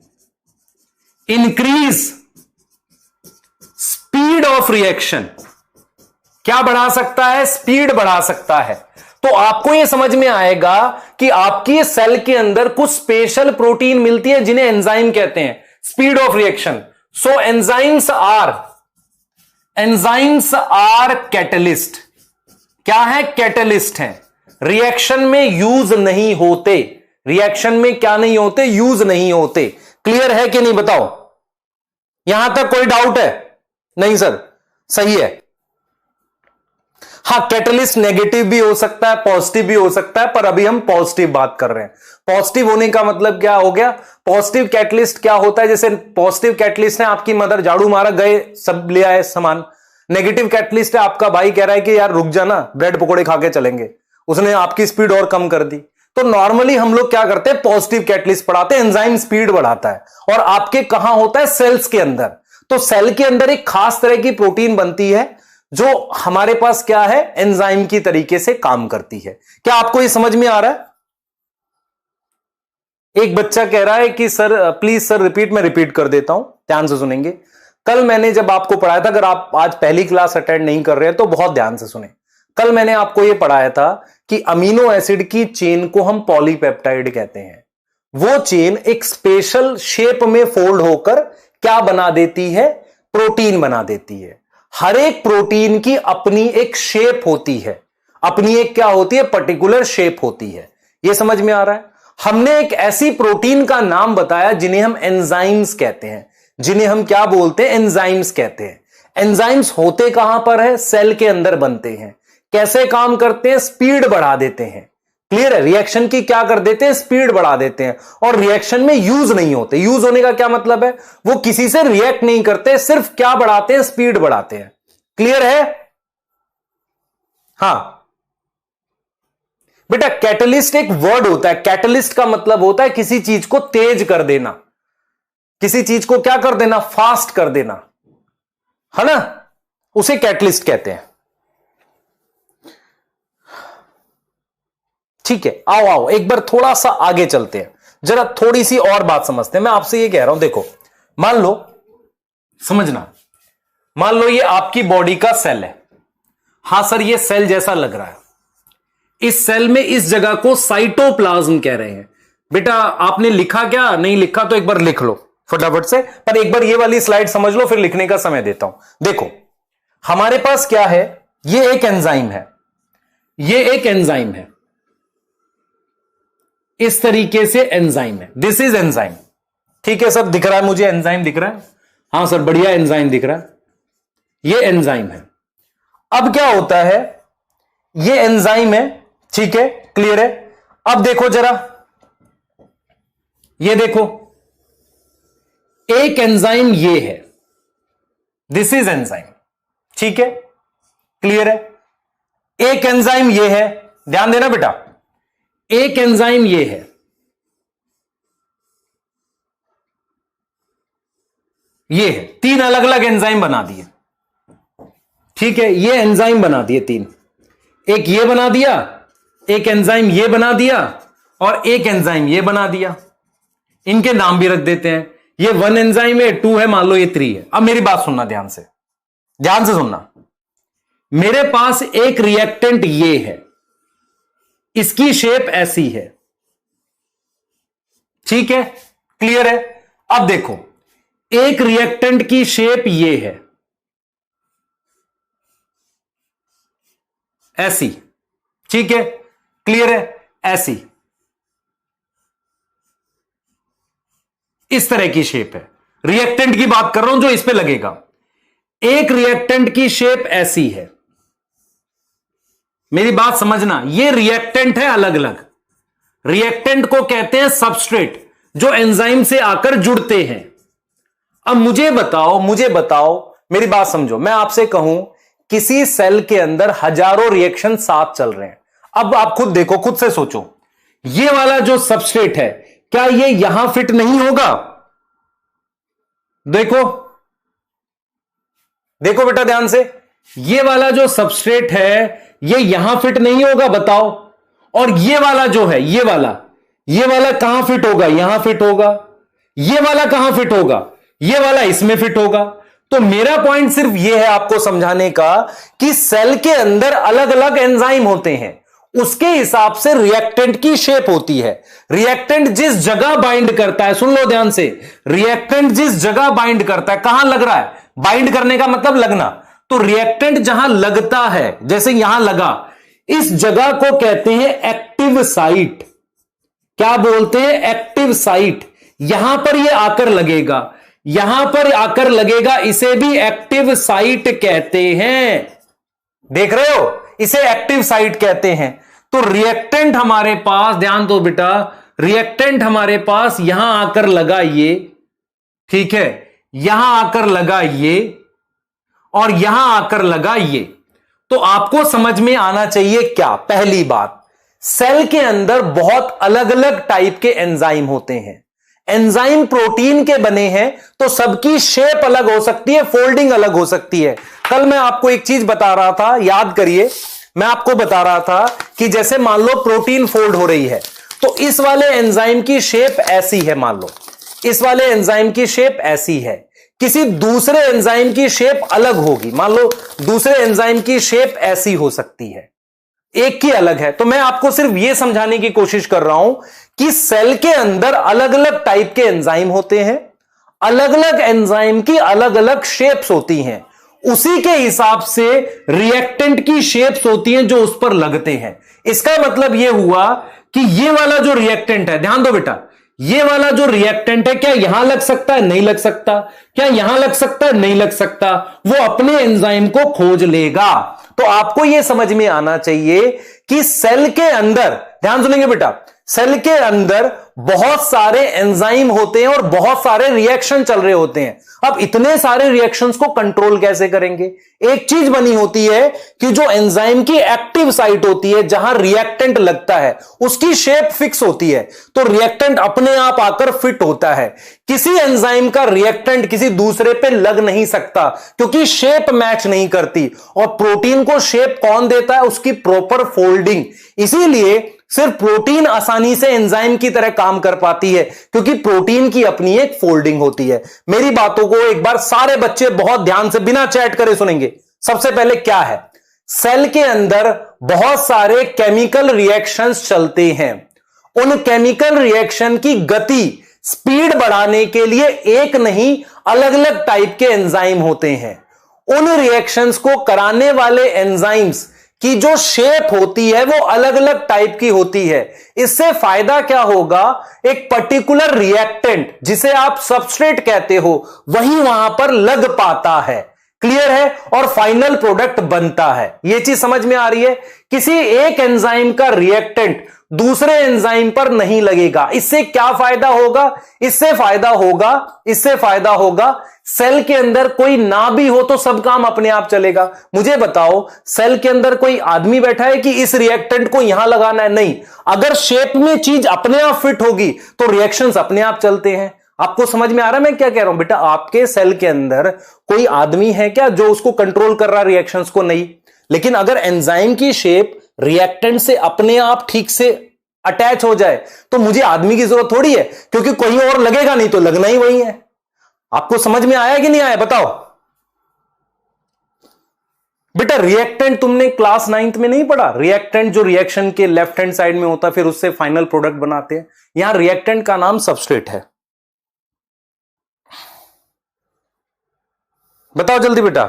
increase speed of reaction. क्या बढ़ा सकता है? स्पीड बढ़ा सकता है। तो आपको यह समझ में आएगा कि आपकी सेल के अंदर कुछ स्पेशल प्रोटीन मिलती है जिन्हें एंजाइम कहते हैं। Speed of reaction. So enzymes are catalyst. क्या है? कैटलिस्ट है। रिएक्शन में यूज नहीं होते। रिएक्शन में क्या नहीं होते? यूज नहीं होते। क्लियर है कि नहीं? बताओ, यहां तक कोई डाउट है? नहीं सर, सही है। हाँ, कैटलिस्ट नेगेटिव भी हो सकता है, पॉजिटिव भी हो सकता है, पर अभी हम पॉजिटिव बात कर रहे हैं। पॉजिटिव होने का मतलब क्या हो गया? पॉजिटिव कैटलिस्ट क्या होता है? जैसे पॉजिटिव कैटलिस्ट है, आपकी मदर झाड़ू मारा, गए सब ले आए सामान। नेगेटिव कैटलिस्ट है, आपका भाई कह रहा है कि यार रुक जाना, ब्रेड पकोड़े खा के चलेंगे, उसने आपकी स्पीड और कम कर दी। तो नॉर्मली हम लोग क्या करते हैं? पॉजिटिव कैटलिस्ट पढ़ाते हैं, एंजाइम स्पीड बढ़ाता है। और आपके कहां होता है? सेल्स के अंदर। तो सेल के अंदर एक खास तरह की प्रोटीन बनती है जो हमारे पास क्या है? एंजाइम की तरीके से काम करती है। क्या आपको यह समझ में आ रहा है? एक बच्चा कह रहा है कि सर प्लीज सर रिपीट, मैं रिपीट कर देता हूं, ध्यान से सुनेंगे। कल मैंने जब आपको पढ़ाया था, अगर आप आज पहली क्लास अटेंड नहीं कर रहे हैं तो बहुत ध्यान से सुने। कल मैंने आपको यह पढ़ाया था कि अमीनो एसिड की चेन को हम पॉलीपेप्टाइड कहते हैं। वो चेन एक स्पेशल शेप में फोल्ड होकर क्या बना देती है? प्रोटीन बना देती है। हर एक प्रोटीन की अपनी एक शेप होती है, अपनी एक क्या होती है? पर्टिकुलर शेप होती है। यह समझ में आ रहा है? हमने एक ऐसी प्रोटीन का नाम बताया जिन्हें हम एंजाइम्स कहते हैं, जिन्हें हम क्या बोलते हैं? एंजाइम्स कहते हैं। एंजाइम्स होते कहां पर है? सेल के अंदर बनते हैं। कैसे काम करते हैं? स्पीड बढ़ा देते हैं। क्लियर है? रिएक्शन की क्या कर देते हैं? स्पीड बढ़ा देते हैं। और रिएक्शन में यूज नहीं होते। यूज होने का क्या मतलब है? वो किसी से रिएक्ट नहीं करते, सिर्फ क्या बढ़ाते हैं? स्पीड बढ़ाते हैं। क्लियर है? हां बेटा, कैटलिस्ट एक वर्ड होता है। कैटलिस्ट का मतलब होता है किसी चीज को तेज कर देना, किसी चीज को क्या कर देना? फास्ट कर देना, है ना? उसे कैटलिस्ट कहते हैं। ठीक है, आओ आओ एक बार थोड़ा सा आगे चलते हैं, जरा थोड़ी सी और बात समझते हैं। मैं आपसे ये कह रहा हूं, देखो मान लो, समझना, मान लो ये आपकी बॉडी का सेल है। हां सर, ये सेल जैसा लग रहा है। इस सेल में इस जगह को साइटोप्लाज्म कह रहे हैं। बेटा आपने लिखा क्या? नहीं लिखा तो एक बार लिख लो फटाफट से, पर एक बार ये वाली स्लाइड समझ लो, फिर लिखने का समय देता हूं। देखो हमारे पास क्या है? ये एक एंजाइम है, ये एक एंजाइम है, इस तरीके से एंजाइम है। This is enzyme. ठीक है सर, दिख रहा है मुझे? एंजाइम दिख रहा है? हां सर, बढ़िया एंजाइम दिख रहा है। ये एंजाइम है। अब क्या होता है? ये एंजाइम है, ठीक है, क्लियर है? अब देखो जरा, ये देखो, एक एंजाइम ये है, दिस इज एंजाइम, ठीक है, क्लियर है? एक एंजाइम ये है, ध्यान देना बेटा, एक एंजाइम ये है, ये है। तीन अलग अलग एंजाइम बना दिए, ठीक है, ये एंजाइम बना दिए तीन। एक ये बना दिया, एक एंजाइम ये बना दिया, और एक एंजाइम ये बना दिया। इनके नाम भी रख देते हैं। ये 1 एंजाइम है, 2 है, मान लो ये 3 है। अब मेरी बात सुनना ध्यान से, ध्यान से सुनना। मेरे पास एक रिएक्टेंट ये है, इसकी शेप ऐसी है, ठीक है, क्लियर है? अब देखो, एक रिएक्टेंट की शेप ये है, ऐसी, ठीक है, क्लियर है? ऐसी, इस तरह की शेप है। रिएक्टेंट की बात कर रहा हूं जो इस पे लगेगा। एक रिएक्टेंट की शेप ऐसी है, मेरी बात समझना, ये रिएक्टेंट है अलग अलग। रिएक्टेंट को कहते हैं सबस्ट्रेट, जो एंजाइम से आकर जुड़ते हैं। अब मुझे बताओ, मुझे बताओ, मेरी बात समझो। मैं आपसे कहूं किसी सेल के अंदर हजारों रिएक्शन साथ चल रहे हैं। अब आप खुद देखो, खुद से सोचो, ये वाला जो सबस्ट्रेट है, क्या ये यहां फिट नहीं होगा? देखो देखो बेटा ध्यान से, ये वाला जो सबस्ट्रेट है ये यहां फिट नहीं होगा, बताओ। और ये वाला जो है, ये वाला कहां फिट होगा? यहां फिट होगा। ये वाला कहां फिट होगा? ये वाला इसमें फिट होगा। तो मेरा पॉइंट सिर्फ ये है आपको समझाने का कि सेल के अंदर अलग अलग एंजाइम होते हैं, उसके हिसाब से रिएक्टेंट की शेप होती है। रिएक्टेंट जिस जगह बाइंड करता है, सुन लो ध्यान से, रिएक्टेंट जिस जगह बाइंड करता है, कहां लग रहा है? बाइंड करने का मतलब लगना। तो रिएक्टेंट जहां लगता है, जैसे यहां लगा, इस जगह को कहते हैं एक्टिव साइट। क्या बोलते हैं? Active site. यहां पर यह आकर लगेगा, यहां पर आकर लगेगा, इसे भी एक्टिव साइट कहते हैं। देख रहे हो? इसे एक्टिव साइट कहते हैं। तो रिएक्टेंट हमारे पास, ध्यान दो बेटा, रिएक्टेंट हमारे पास यहां आकर लगा ये, ठीक है, यहां आकर लगा ये, और यहां आकर लगा ये। तो आपको समझ में आना चाहिए क्या? पहली बात, सेल के अंदर बहुत अलग अलग टाइप के एंजाइम होते हैं। एंजाइम प्रोटीन के बने हैं तो सबकी शेप अलग हो सकती है, फोल्डिंग अलग हो सकती है। कल मैं आपको एक चीज बता रहा था, याद करिए, मैं आपको बता रहा था कि जैसे मान लो प्रोटीन फोल्ड हो रही है, तो इस वाले एंजाइम की शेप ऐसी है, मान लो इस वाले एंजाइम की शेप ऐसी है। किसी दूसरे एंजाइम की शेप अलग होगी। मान लो दूसरे एंजाइम की शेप ऐसी हो सकती है, एक की अलग है। तो मैं आपको सिर्फ यह समझाने की कोशिश कर रहा हूं कि सेल के अंदर अलग अलग टाइप के एंजाइम होते हैं, अलग अलग एंजाइम की अलग अलग शेप्स होती हैं, उसी के हिसाब से रिएक्टेंट की शेप्स होती हैं जो उस पर लगते हैं। इसका मतलब यह हुआ कि यह वाला जो रिएक्टेंट है, ध्यान दो बेटा, ये वाला जो रिएक्टेंट है क्या यहां लग सकता है? नहीं लग सकता। क्या यहां लग सकता है? नहीं लग सकता। वो अपने एंजाइम को खोज लेगा। तो आपको यह समझ में आना चाहिए कि सेल के अंदर, ध्यान सुनेंगे बेटा, सेल के अंदर बहुत सारे एंजाइम होते हैं और बहुत सारे रिएक्शन चल रहे होते हैं। अब इतने सारे रिएक्शंस को कंट्रोल कैसे करेंगे? एक चीज बनी होती है कि जो एंजाइम की एक्टिव साइट होती है, जहां रिएक्टेंट लगता है, उसकी शेप फिक्स होती है, तो रिएक्टेंट अपने आप आकर फिट होता है। किसी एंजाइम का रिएक्टेंट किसी दूसरे पे लग नहीं सकता क्योंकि शेप मैच नहीं करती। और प्रोटीन को शेप कौन देता है? उसकी प्रॉपर फोल्डिंग। इसीलिए सिर्फ प्रोटीन आसानी से एंजाइम की तरह काम कर पाती है क्योंकि प्रोटीन की अपनी एक फोल्डिंग होती है। मेरी बातों को एक बार सारे बच्चे बहुत ध्यान से बिना चैट करे सुनेंगे। सबसे पहले क्या है, सेल के अंदर बहुत सारे केमिकल रिएक्शंस चलते हैं। उन केमिकल रिएक्शन की गति, स्पीड बढ़ाने के लिए एक नहीं अलग अलग टाइप के एंजाइम होते हैं। उन रिएक्शंस को कराने वाले एंजाइम्स की जो शेप होती है वो अलग अलग टाइप की होती है। इससे फायदा क्या होगा? एक पर्टिकुलर रिएक्टेंट जिसे आप सबस्ट्रेट कहते हो वही वहां पर लग पाता है। क्लियर है? और फाइनल प्रोडक्ट बनता है। यह चीज समझ में आ रही है? किसी एक एंजाइम का रिएक्टेंट दूसरे एंजाइम पर नहीं लगेगा। इससे क्या फायदा होगा? इससे फायदा होगा सेल के अंदर कोई ना भी हो तो सब काम अपने आप चलेगा। मुझे बताओ, सेल के अंदर कोई आदमी बैठा है कि इस रिएक्टेंट को यहां लगाना है? नहीं। अगर शेप में चीज अपने आप फिट होगी तो रिएक्शंस अपने आप चलते हैं। आपको समझ में आ रहा है मैं क्या कह रहा हूं? बेटा, आपके सेल के अंदर कोई आदमी है क्या जो उसको कंट्रोल कर रहा है रिएक्शंस को? नहीं। लेकिन अगर एंजाइम की शेप रिएक्टेंट से अपने आप ठीक से अटैच हो जाए तो मुझे आदमी की जरूरत थोड़ी है, क्योंकि कोई और लगेगा नहीं तो लगना ही वही है। आपको समझ में आया कि नहीं आया? बताओ बेटा। रिएक्टेंट तुमने क्लास 9th में नहीं पढ़ा? रिएक्टेंट जो रिएक्शन के लेफ्ट हैंड साइड में होता है, फिर उससे फाइनल प्रोडक्ट बनाते हैं। यहां रिएक्टेंट का नाम सबस्ट्रेट है। बताओ जल्दी बेटा।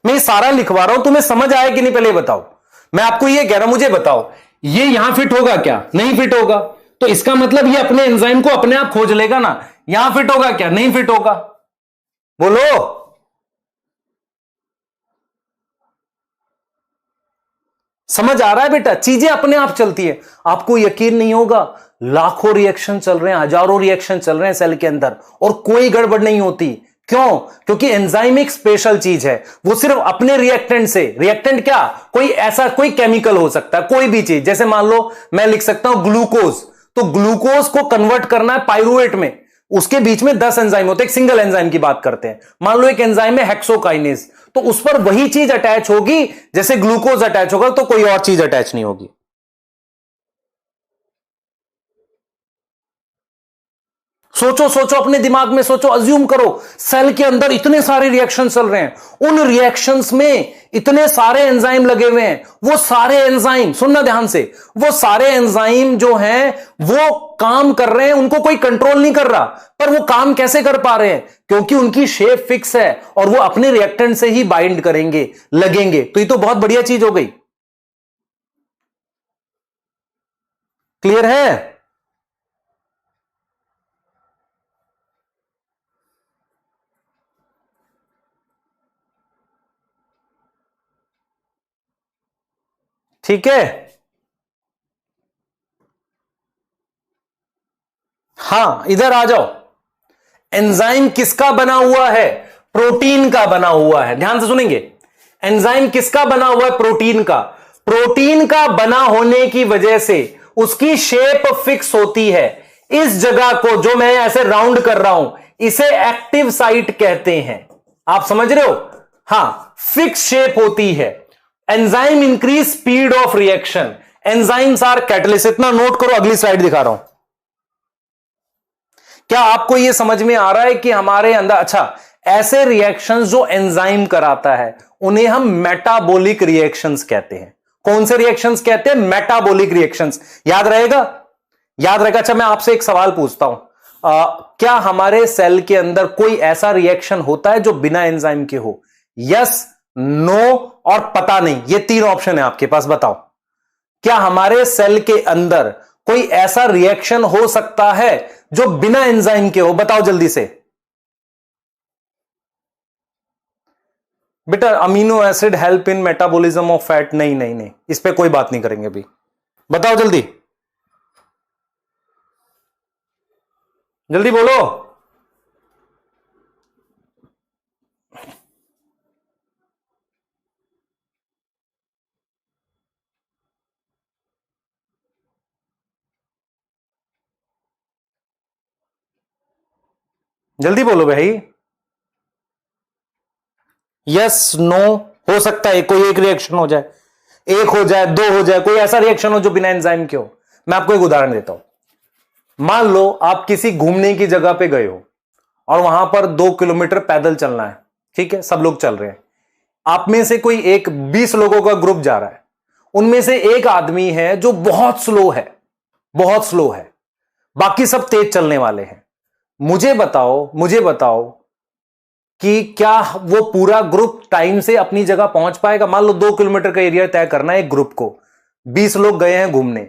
मैं सारा लिखवा रहा हूं, तुम्हें समझ आया कि नहीं पहले बताओ। मैं आपको यह कह रहा हूं, मुझे बताओ ये यहां फिट होगा क्या? नहीं फिट होगा। तो इसका मतलब ये अपने एंजाइम को अपने आप खोज लेगा ना। यहां फिट होगा क्या? नहीं फिट होगा। बोलो। समझ आ रहा है बेटा? चीजें अपने आप चलती है। आपको यकीन नहीं होगा, लाखों रिएक्शन चल रहे हैं, हजारों रिएक्शन चल रहे हैं सेल के अंदर और कोई गड़बड़ नहीं होती। क्यों? क्योंकि एंजाइम एक स्पेशल चीज है। वो सिर्फ अपने रिएक्टेंट से, रिएक्टेंट क्या, कोई ऐसा कोई केमिकल हो सकता है, कोई भी चीज। जैसे मान लो मैं लिख सकता हूं ग्लूकोज, तो ग्लूकोज को कन्वर्ट करना है पाइरुवेट में, उसके बीच में 10 एंजाइम होते हैं। एक सिंगल एंजाइम की बात करते हैं। मान लो एक एंजाइम है हेक्सोकाइनेज, तो उस पर वही चीज अटैच होगी जैसे ग्लूकोज अटैच होगा, तो कोई और चीज अटैच नहीं होगी। सोचो सोचो, अपने दिमाग में सोचो, अज्यूम करो सेल के अंदर इतने सारे रिएक्शन चल रहे हैं, उन रिएक्शंस में इतने सारे एंजाइम लगे हुए हैं। वो सारे एंजाइम, सुनना ध्यान से, वो सारे एंजाइम जो हैं वो काम कर रहे हैं, उनको कोई कंट्रोल नहीं कर रहा। पर वो काम कैसे कर पा रहे हैं? क्योंकि उनकी शेप फिक्स है और वो अपने रिएक्टेंट से ही बाइंड करेंगे, लगेंगे। तो ये तो बहुत बढ़िया चीज हो गई। क्लियर है? ठीक है। हां, इधर आ जाओ। एंजाइम किसका बना हुआ है? प्रोटीन का बना हुआ है। ध्यान से सुनेंगे। एंजाइम किसका बना हुआ है? प्रोटीन का। प्रोटीन का बना होने की वजह से उसकी शेप फिक्स होती है। इस जगह को जो मैं ऐसे राउंड कर रहा हूं, इसे एक्टिव साइट कहते हैं। आप समझ रहे हो? हां, फिक्स शेप होती है। Enzyme increase speed of reaction. Enzymes are catalyst. इतना नोट करो, अगली स्लाइड दिखा रहा हूं। क्या आपको यह समझ में आ रहा है कि हमारे अंदर, अच्छा, ऐसे रिएक्शंस जो एंजाइम कराता है उन्हें हम मेटाबॉलिक रिएक्शंस कहते हैं। कौन से रिएक्शंस कहते हैं? Metabolic reactions. याद रहेगा? याद रहेगा। अच्छा, मैं आपसे एक सवाल पूछता हूं, क्या हमारे सेल के अंदर कोई ऐसा रिएक्शन होता है जो बिना एंजाइम के हो? यस, नो और पता नहीं, ये 3 ऑप्शन है आपके पास। बताओ, क्या हमारे सेल के अंदर कोई ऐसा रिएक्शन हो सकता है जो बिना एंजाइम के हो? बताओ जल्दी से। बेटा, amino acid help in metabolism of fat? नहीं नहीं नहीं, इस पे कोई बात नहीं करेंगे अभी। बताओ जल्दी, जल्दी बोलो। जल्दी बोलो भाई। यस, नो, हो सकता है कोई एक रिएक्शन हो जाए, एक हो जाए, 2 हो जाए, कोई ऐसा रिएक्शन हो जो बिना एंजाइम के हो। मैं आपको एक उदाहरण देता हूं। मान लो आप किसी घूमने की जगह पे गए हो और वहां पर 2 किलोमीटर पैदल चलना है, ठीक है, सब लोग चल रहे हैं। आप में से कोई एक 20 लोगों का ग्रुप जा रहा है, उनमें से एक आदमी है जो बहुत स्लो है, बहुत स्लो है, बाकी सब तेज चलने वाले हैं। मुझे बताओ कि क्या वो पूरा ग्रुप टाइम से अपनी जगह पहुंच पाएगा? मान लो 2 किलोमीटर का एरिया तय करना है एक ग्रुप को, 20 लोग गए हैं घूमने,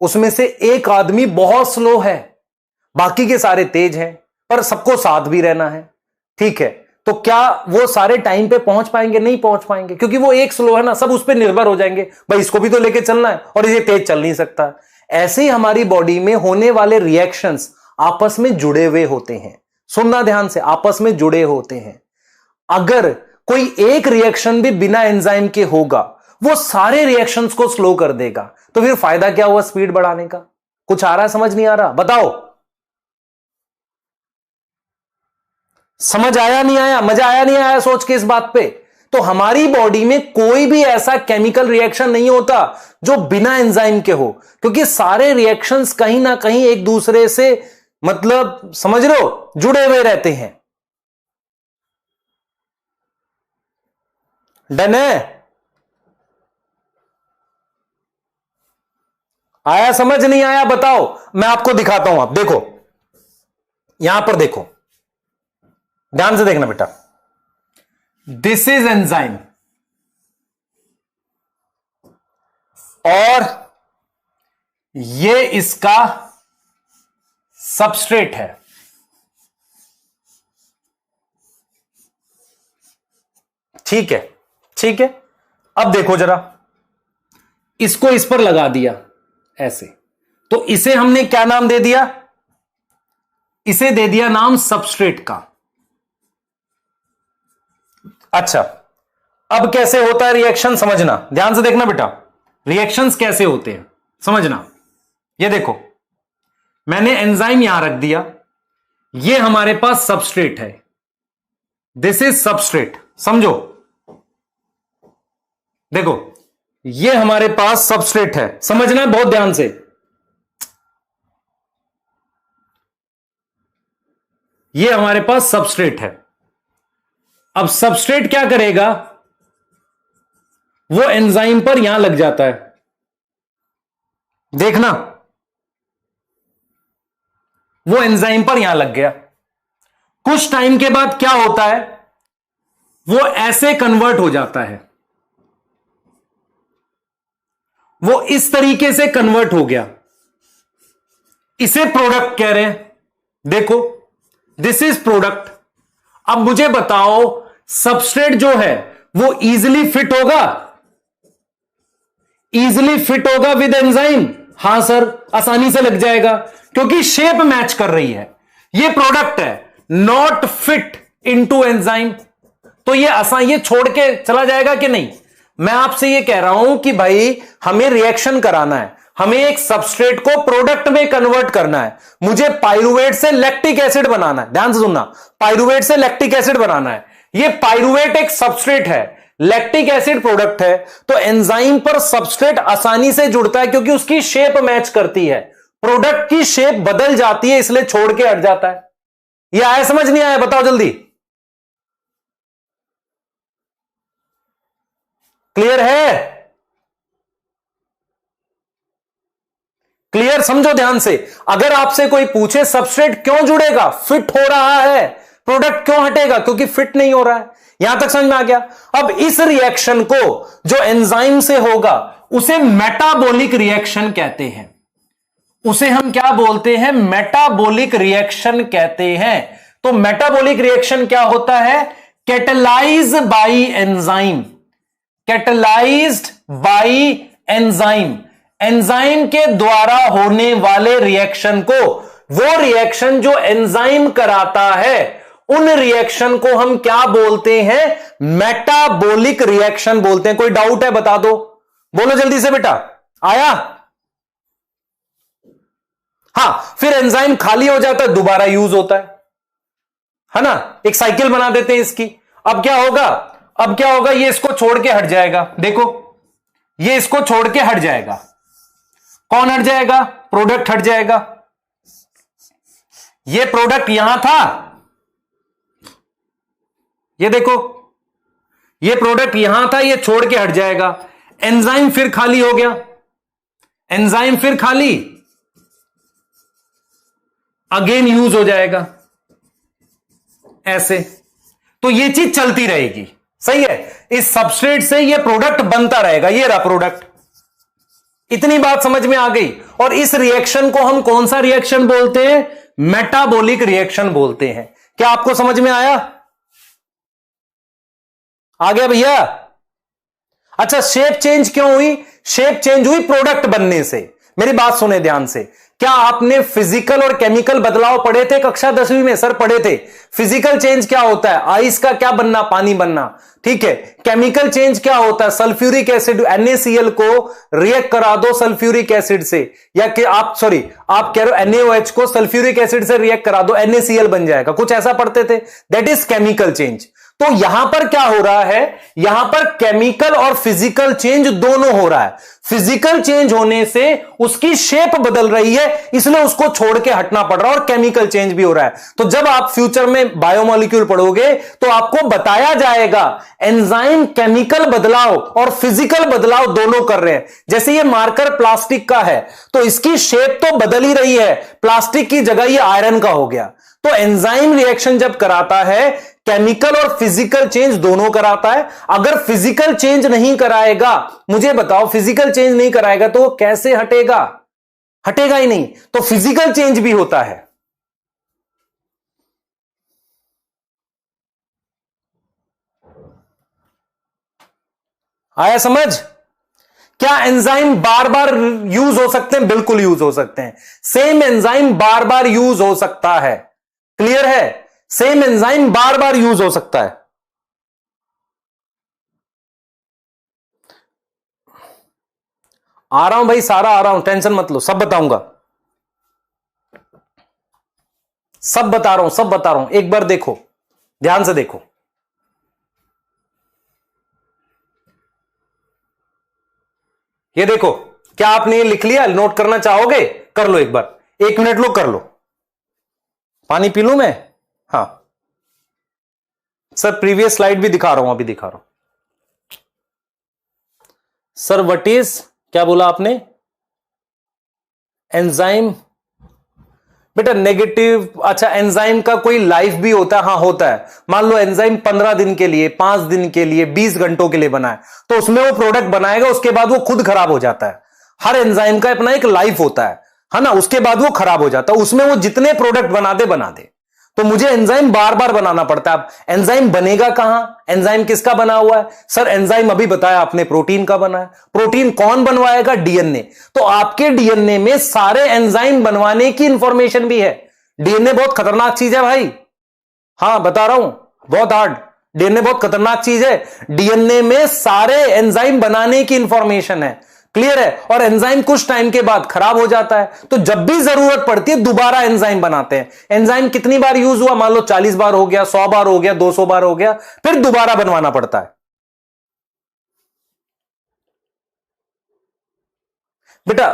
उसमें से एक आदमी बहुत स्लो है, बाकी के सारे तेज हैं, पर सबको साथ भी रहना है, ठीक है, तो क्या वो सारे टाइम पे पहुंच पाएंगे? नहीं पहुंच पाएंगे, क्योंकि वो एक स्लो है ना, सब उस पर निर्भर हो जाएंगे, भाई इसको भी तो लेके चलना है और ये तेज चल नहीं सकता। ऐसे ही हमारी बॉडी में होने वाले रिएक्शंस आपस में जुड़े हुए होते हैं। सुनना ध्यान से, आपस में जुड़े होते हैं। अगर कोई एक रिएक्शन भी बिना एंजाइम के होगा, वो सारे रिएक्शंस को स्लो कर देगा, तो फिर फायदा क्या हुआ स्पीड बढ़ाने का? कुछ आ रहा है, समझ नहीं आ रहा? बताओ, समझ आया नहीं आया? मजा आया नहीं आया सोच के इस बात पे? तो हमारी बॉडी में कोई भी ऐसा केमिकल रिएक्शन नहीं होता जो बिना एंजाइम के हो, क्योंकि सारे रिएक्शंस कहीं ना कहीं एक दूसरे से, मतलब समझ रहे हो, जुड़े हुए रहते हैं। डन है? आया समझ नहीं आया? बताओ, मैं आपको दिखाता हूं। आप देखो, यहां पर देखो, ध्यान से देखना बेटा, दिस इज एंजाइम और ये इसका सबस्ट्रेट है। ठीक है, ठीक है। अब देखो जरा, इसको इस पर लगा दिया ऐसे, तो इसे हमने क्या नाम दे दिया? इसे दे दिया नाम सबस्ट्रेट का। अच्छा, अब कैसे होता है रिएक्शन समझना, ध्यान से देखना बेटा, रिएक्शंस कैसे होते हैं समझना। ये देखो, मैंने एंजाइम यहां रख दिया, ये हमारे पास सबस्ट्रेट है, दिस इज सबस्ट्रेट, समझो। देखो, ये हमारे पास सबस्ट्रेट है, समझना बहुत ध्यान से। ये हमारे पास सबस्ट्रेट है। अब सबस्ट्रेट क्या करेगा? वो एंजाइम पर यहां लग जाता है, देखना, वो एंजाइम पर यहां लग गया। कुछ टाइम के बाद क्या होता है? वो ऐसे कन्वर्ट हो जाता है, वो इस तरीके से कन्वर्ट हो गया, इसे प्रोडक्ट कह रहे हैं। देखो, दिस इज प्रोडक्ट। अब मुझे बताओ, सबस्ट्रेट जो है वो इजीली फिट होगा? इजीली फिट होगा विद एंजाइम? हां सर, आसानी से लग जाएगा, क्योंकि शेप मैच कर रही है। ये प्रोडक्ट है, नॉट फिट इनटू एंजाइम, तो ये आसान, ये छोड़ के चला जाएगा कि नहीं? मैं आपसे ये कह रहा हूं कि भाई हमें रिएक्शन कराना है, हमें एक सबस्ट्रेट को प्रोडक्ट में कन्वर्ट करना है, मुझे पाइरुवेट से लैक्टिक एसिड बनाना है। ध्यान से सुनना, पाइरुवेट से लैक्टिक एसिड बनाना है। ये पाइरुवेट एक सबस्ट्रेट है, लैक्टिक एसिड प्रोडक्ट है, तो एंजाइम पर सबस्ट्रेट आसानी से जुड़ता है क्योंकि उसकी शेप मैच करती है। प्रोडक्ट की शेप बदल जाती है इसलिए छोड़ के हट जाता है। यह आया समझ नहीं आया बताओ जल्दी। क्लियर है? क्लियर? समझो ध्यान से। अगर आपसे कोई पूछे सबस्ट्रेट क्यों जुड़ेगा, फिट हो रहा है, प्रोडक्ट क्यों हटेगा, क्योंकि फिट नहीं हो रहा है। यहां तक समझ में आ गया? अब इस रिएक्शन को जो एंजाइम से होगा उसे मेटाबॉलिक रिएक्शन कहते हैं। उसे हम क्या बोलते हैं? मेटाबॉलिक रिएक्शन कहते हैं। तो मेटाबॉलिक रिएक्शन क्या होता है? Catalyse bye enzyme. Catalysed by enzyme, enzyme के द्वारा होने वाले रिएक्शन को, वो रिएक्शन जो एंजाइम कराता है, उन रिएक्शन को हम क्या बोलते हैं? मेटाबॉलिक रिएक्शन बोलते हैं। कोई डाउट है बता दो, बोलो जल्दी से बेटा। आया? हां, फिर एंजाइम खाली हो जाता है, दोबारा यूज होता है ना? एक साइकिल बना देते हैं इसकी। अब क्या होगा? अब क्या होगा? ये इसको छोड़ के हट जाएगा। देखो, ये इसको छोड़ के हट जाएगा। कौन हट जाएगा? प्रोडक्ट हट जाएगा। ये प्रोडक्ट यहां था, ये देखो, ये प्रोडक्ट यहां था, ये छोड़ के हट जाएगा। एंजाइम फिर खाली हो गया, एंजाइम फिर खाली, अगेन यूज हो जाएगा ऐसे। तो ये चीज चलती रहेगी। सही है? इस सबस्ट्रेट से ये प्रोडक्ट बनता रहेगा। ये रहा प्रोडक्ट। इतनी बात समझ में आ गई। और इस रिएक्शन को हम कौन सा रिएक्शन बोलते हैं? मेटाबॉलिक रिएक्शन बोलते हैं। क्या आपको समझ में आया? आ गया भैया? अच्छा, शेप चेंज क्यों हुई? शेप चेंज हुई प्रोडक्ट बनने से। मेरी बात सुने ध्यान से। क्या आपने फिजिकल और केमिकल बदलाव पढ़े थे कक्षा 10वीं में? सर पढ़े थे। फिजिकल चेंज क्या होता है? आइस का क्या बनना? पानी बनना। ठीक है। केमिकल चेंज क्या होता है? सल्फ्यूरिक एसिड NaCl को रिएक्ट करा दो सल्फ्यूरिक एसिड से, या कि आप कह रहे हो NaOH को सल्फ्यूरिक एसिड से रिएक्ट करा दो, NaCl बन जाएगा। कुछ ऐसा पढ़ते थे। That is chemical change. तो यहां पर क्या हो रहा है? यहां पर केमिकल और फिजिकल चेंज दोनों हो रहा है। फिजिकल चेंज होने से उसकी शेप बदल रही है, इसलिए उसको छोड़ के हटना पड़ रहा है, और केमिकल चेंज भी हो रहा है। तो जब आप फ्यूचर में बायोमोलिक्यूल पढ़ोगे तो आपको बताया जाएगा एंजाइम केमिकल बदलाव और फिजिकल बदलाव दोनों कर रहे हैं। जैसे ये मार्कर प्लास्टिक का है तो इसकी शेप तो बदल ही रही है, प्लास्टिक की जगह ये आयरन का हो गया। तो एंजाइम रिएक्शन जब कराता है, केमिकल और फिजिकल चेंज दोनों कराता है। अगर फिजिकल चेंज नहीं कराएगा, मुझे बताओ, फिजिकल चेंज नहीं कराएगा तो वो कैसे हटेगा? हटेगा ही नहीं। तो फिजिकल चेंज भी होता है। आया समझ? क्या एंजाइम बार बार यूज हो सकते हैं? बिल्कुल यूज हो सकते हैं। सेम एंजाइम बार बार यूज हो सकता है। क्लियर है? सेम एंजाइम बार बार यूज हो सकता है। आ रहा हूं भाई, सारा आ रहा हूं, टेंशन मत लो, सब बताऊंगा, सब बता रहा हूं, सब बता रहा हूं। एक बार देखो, ध्यान से देखो। ये देखो, क्या आपने ये लिख लिया? नोट करना चाहोगे? कर लो एक बार, 1 मिनट लो, कर लो। पानी पी लूं मैं? हाँ सर, प्रीवियस स्लाइड भी दिखा रहा हूं, अभी दिखा रहा हूं। सर व्हाट इज, क्या बोला आपने? एंजाइम, बेटा नेगेटिव। अच्छा, एंजाइम का कोई लाइफ भी होता है? हाँ होता है। मान लो एंजाइम 15 दिन के लिए, 5 दिन के लिए, 20 घंटों के लिए बना है, तो उसमें वो प्रोडक्ट बनाएगा, उसके बाद वो खुद खराब हो जाता है। हर एंजाइम का अपना एक लाइफ होता है ना? उसके बाद वो खराब हो जाता है। उसमें वो जितने प्रोडक्ट बना दे। तो मुझे एंजाइम बार बार बनाना पड़ता है। अब एंजाइम बनेगा कहां? एंजाइम किसका बना हुआ है? सर एंजाइम अभी बताया आपने, प्रोटीन का बना है। प्रोटीन कौन बनवाएगा? डीएनए। तो आपके डीएनए में सारे एंजाइम बनवाने की इंफॉर्मेशन भी है। डीएनए बहुत खतरनाक चीज है भाई। हां बता रहा हूं, बहुत हार्ड। डीएनए बहुत खतरनाक चीज है। डीएनए में सारे एंजाइम बनाने की इंफॉर्मेशन है। क्लियर है? और एंजाइम कुछ टाइम के बाद खराब हो जाता है, तो जब भी जरूरत पड़ती है दोबारा एंजाइम बनाते हैं। एंजाइम कितनी बार यूज हुआ? मान लो 40 बार हो गया, 100 बार हो गया, 200 बार हो गया, फिर दोबारा बनवाना पड़ता है। बेटा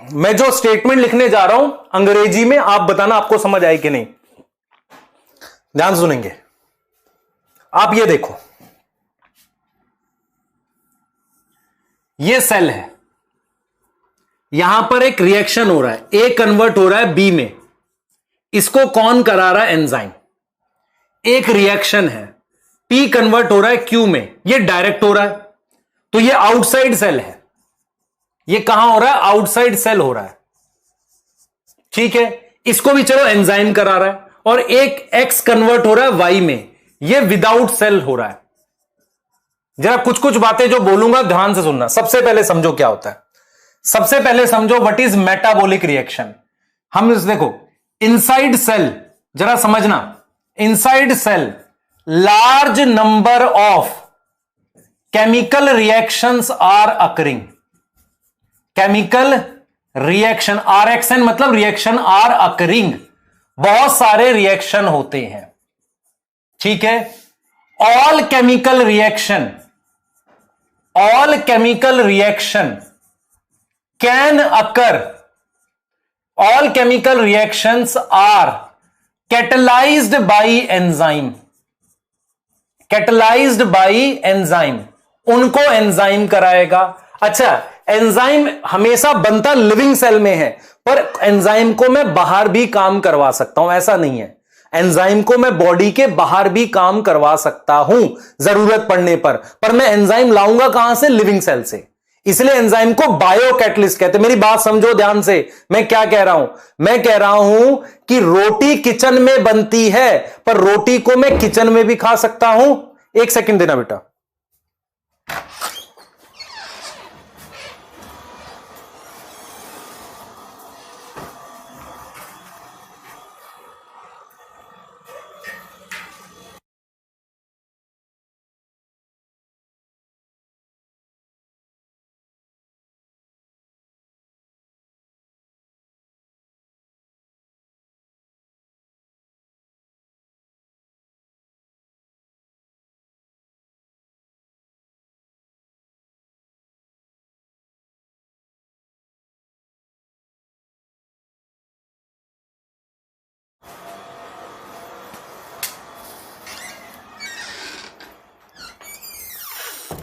मैं जो स्टेटमेंट लिखने जा रहा हूं अंग्रेजी में, आप बताना आपको समझ आई कि नहीं। ध्यान से सुनेंगे। आप ये देखो, ये सेल है, यहां पर एक रिएक्शन हो रहा है, ए कन्वर्ट हो रहा है बी में, इसको कौन करा रहा है? एंजाइम। एक रिएक्शन है, पी कन्वर्ट हो रहा है क्यू में, ये डायरेक्ट हो रहा है, तो ये आउटसाइड सेल है। ये कहां हो रहा है? आउटसाइड सेल हो रहा है, ठीक है। इसको भी चलो एंजाइम करा रहा है, और एक एक्स कन्वर्ट हो रहा है वाई में, ये विदाउट सेल हो रहा है। जरा कुछ कुछ बातें जो बोलूंगा ध्यान से सुनना। सबसे पहले समझो क्या होता है, सबसे पहले समझो व्हाट इज मेटाबॉलिक रिएक्शन। हम इस देखो, इनसाइड सेल, जरा समझना, inside cell large number of chemical reactions are occurring. Chemical reaction, RXN मतलब रिएक्शन आर अकरिंग, बहुत सारे रिएक्शन होते हैं, ठीक है। All chemical reaction can occur, all chemical reactions are catalysed by enzyme, catalysed by enzyme, उनको एंजाइम कराएगा। अच्छा, एंजाइम हमेशा बनता लिविंग सेल में है, पर एंजाइम को मैं बाहर भी काम करवा सकता हूं, ऐसा नहीं है। एंजाइम को मैं बॉडी के बाहर भी काम करवा सकता हूं जरूरत पड़ने पर मैं एंजाइम लाऊंगा कहां से? लिविंग सेल से। इसलिए एंजाइम को बायोकैटलिस्ट कहते हैं। मेरी बात समझो ध्यान से, मैं क्या कह रहा हूं? मैं कह रहा हूं कि रोटी किचन में बनती है, पर रोटी को मैं किचन में भी खा सकता हूं। एक सेकंड देना बेटा।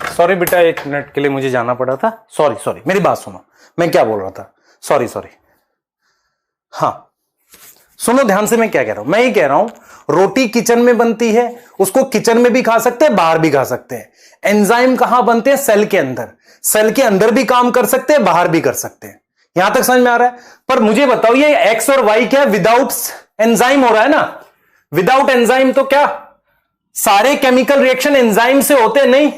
सॉरी बेटा, 1 मिनट के लिए मुझे जाना पड़ा था। सॉरी, मेरी बात सुनो, मैं क्या बोल रहा था। सॉरी। हाँ, सुनो ध्यान से, मैं क्या कह रहा हूं। मैं ये कह रहा हूं रोटी किचन में बनती है, उसको किचन में भी खा सकते हैं, बाहर भी खा सकते हैं। एंजाइम कहां बनते हैं? सेल के अंदर। सेल के अंदर भी काम कर सकते हैं, बाहर भी कर सकते हैं। यहां तक समझ में आ रहा है? पर मुझे बताओ, ये एक्स और वाई क्या है? विदाउट एंजाइम हो रहा है ना। विदाउट एंजाइम तो क्या सारे केमिकल रिएक्शन एंजाइम से होते हैं? नहीं,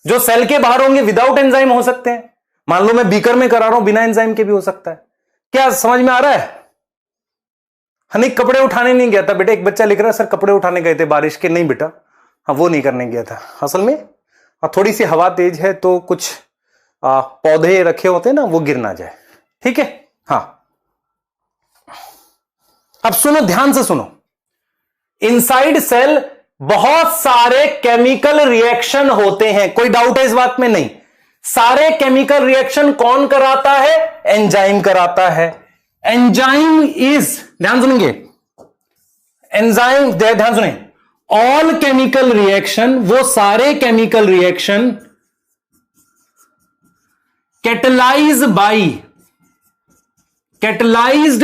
जो सेल के बाहर होंगे विदाउट एंजाइम हो सकते हैं। मान लो मैं बीकर में करा रहा हूं, बिना एंजाइम के भी हो सकता है। क्या समझ में आ रहा है? नहीं, कपड़े उठाने नहीं गया था बेटा। एक बच्चा लिख रहा है सर कपड़े उठाने गए थे बारिश के। नहीं बेटा, हाँ वो नहीं करने गया था। असल में थोड़ी सी हवा तेज है तो कुछ पौधे रखे होते हैं ना, वो गिर ना जाए, ठीक है। हाँ, अब सुनो, ध्यान से सुनो। इनसाइड सेल बहुत सारे केमिकल रिएक्शन होते हैं, कोई डाउट है इस बात में? नहीं। सारे केमिकल रिएक्शन कौन कराता है? एंजाइम कराता है। एंजाइम इज, ध्यान सुनेंगे, एंजाइम, ध्यान सुने, ऑल केमिकल रिएक्शन, वो सारे chemical reaction catalysed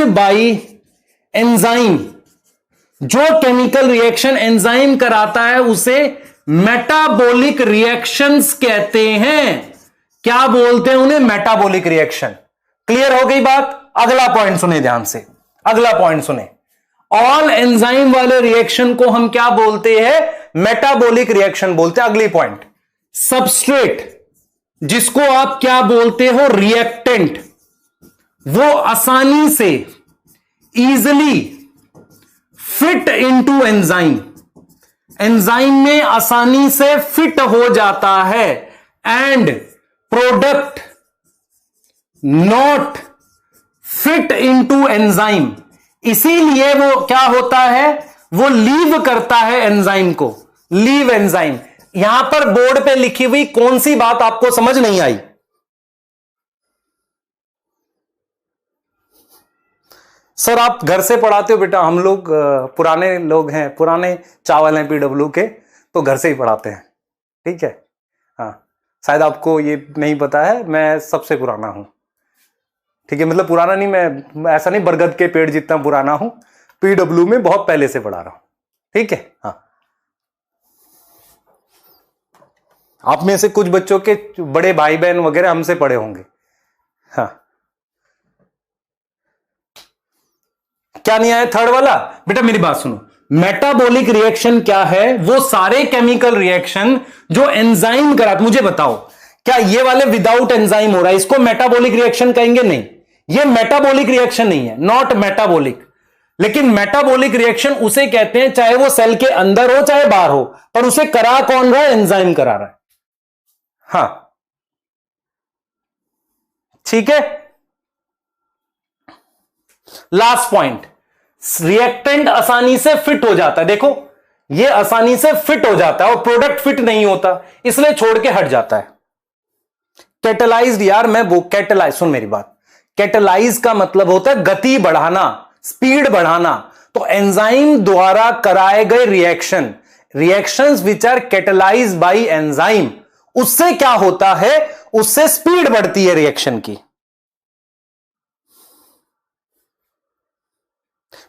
by enzyme. जो केमिकल रिएक्शन एंजाइम कराता है उसे मेटाबॉलिक रिएक्शंस कहते हैं। क्या बोलते हैं उन्हें? Metabolic reaction. क्लियर हो गई बात? अगला पॉइंट सुने ध्यान से, अगला पॉइंट सुने। ऑल एंजाइम वाले रिएक्शन को हम क्या बोलते हैं? मेटाबॉलिक रिएक्शन बोलते हैं। अगली पॉइंट, सबस्ट्रेट, जिसको आप क्या बोलते हो? रिएक्टेंट, वो आसानी से, easily fit into enzyme, enzyme में आसानी से फिट हो जाता है। And product not fit into enzyme, इसीलिए वो क्या होता है? वो लीव करता है एंजाइम को, लीव एंजाइम। यहां पर बोर्ड पे लिखी हुई कौन सी बात आपको समझ नहीं आई? सर आप घर से पढ़ाते हो बेटा? हम लोग पुराने लोग हैं, पुराने चावल हैं पीडब्ल्यू के, तो घर से ही पढ़ाते हैं। ठीक है, हाँ, शायद आपको ये नहीं पता है, मैं सबसे पुराना हूं। ठीक है, मतलब पुराना नहीं, मैं ऐसा नहीं बरगद के पेड़ जितना पुराना हूं, पीडब्ल्यू में बहुत पहले से पढ़ा रहा हूं। ठीक है, हाँ। आप में से कुछ बच्चों के बड़े भाई बहन वगैरह हमसे पढ़े होंगे। हाँ, क्या नहीं आया थर्ड वाला? बेटा मेरी बात सुनो, मेटाबॉलिक रिएक्शन क्या है? वो सारे केमिकल रिएक्शन जो एंजाइम कराते, मुझे बताओ क्या ये वाले विदाउट एंजाइम हो रहा है, इसको मेटाबॉलिक रिएक्शन कहेंगे? नहीं, ये मेटाबॉलिक रिएक्शन नहीं है, नॉट मेटाबॉलिक। लेकिन मेटाबॉलिक रिएक्शन उसे कहते हैं चाहे वो सेल के अंदर हो चाहे बाहर हो, पर उसे करा कौन रहा है? एंजाइम करा रहा है। हाँ, ठीक है। लास्ट पॉइंट, रिएक्टेंट आसानी से फिट हो जाता है। देखो ये आसानी से फिट हो जाता है और प्रोडक्ट फिट नहीं होता, इसलिए छोड़ के हट जाता है। कैटेलाइज्ड, यार मैं वो कैटेलाइज, सुन मेरी बात, कैटेलाइज का मतलब होता है गति बढ़ाना, स्पीड बढ़ाना। तो एंजाइम द्वारा कराए गए reactions which are catalysed by enzyme, उससे क्या होता है? उससे स्पीड बढ़ती है रिएक्शन की।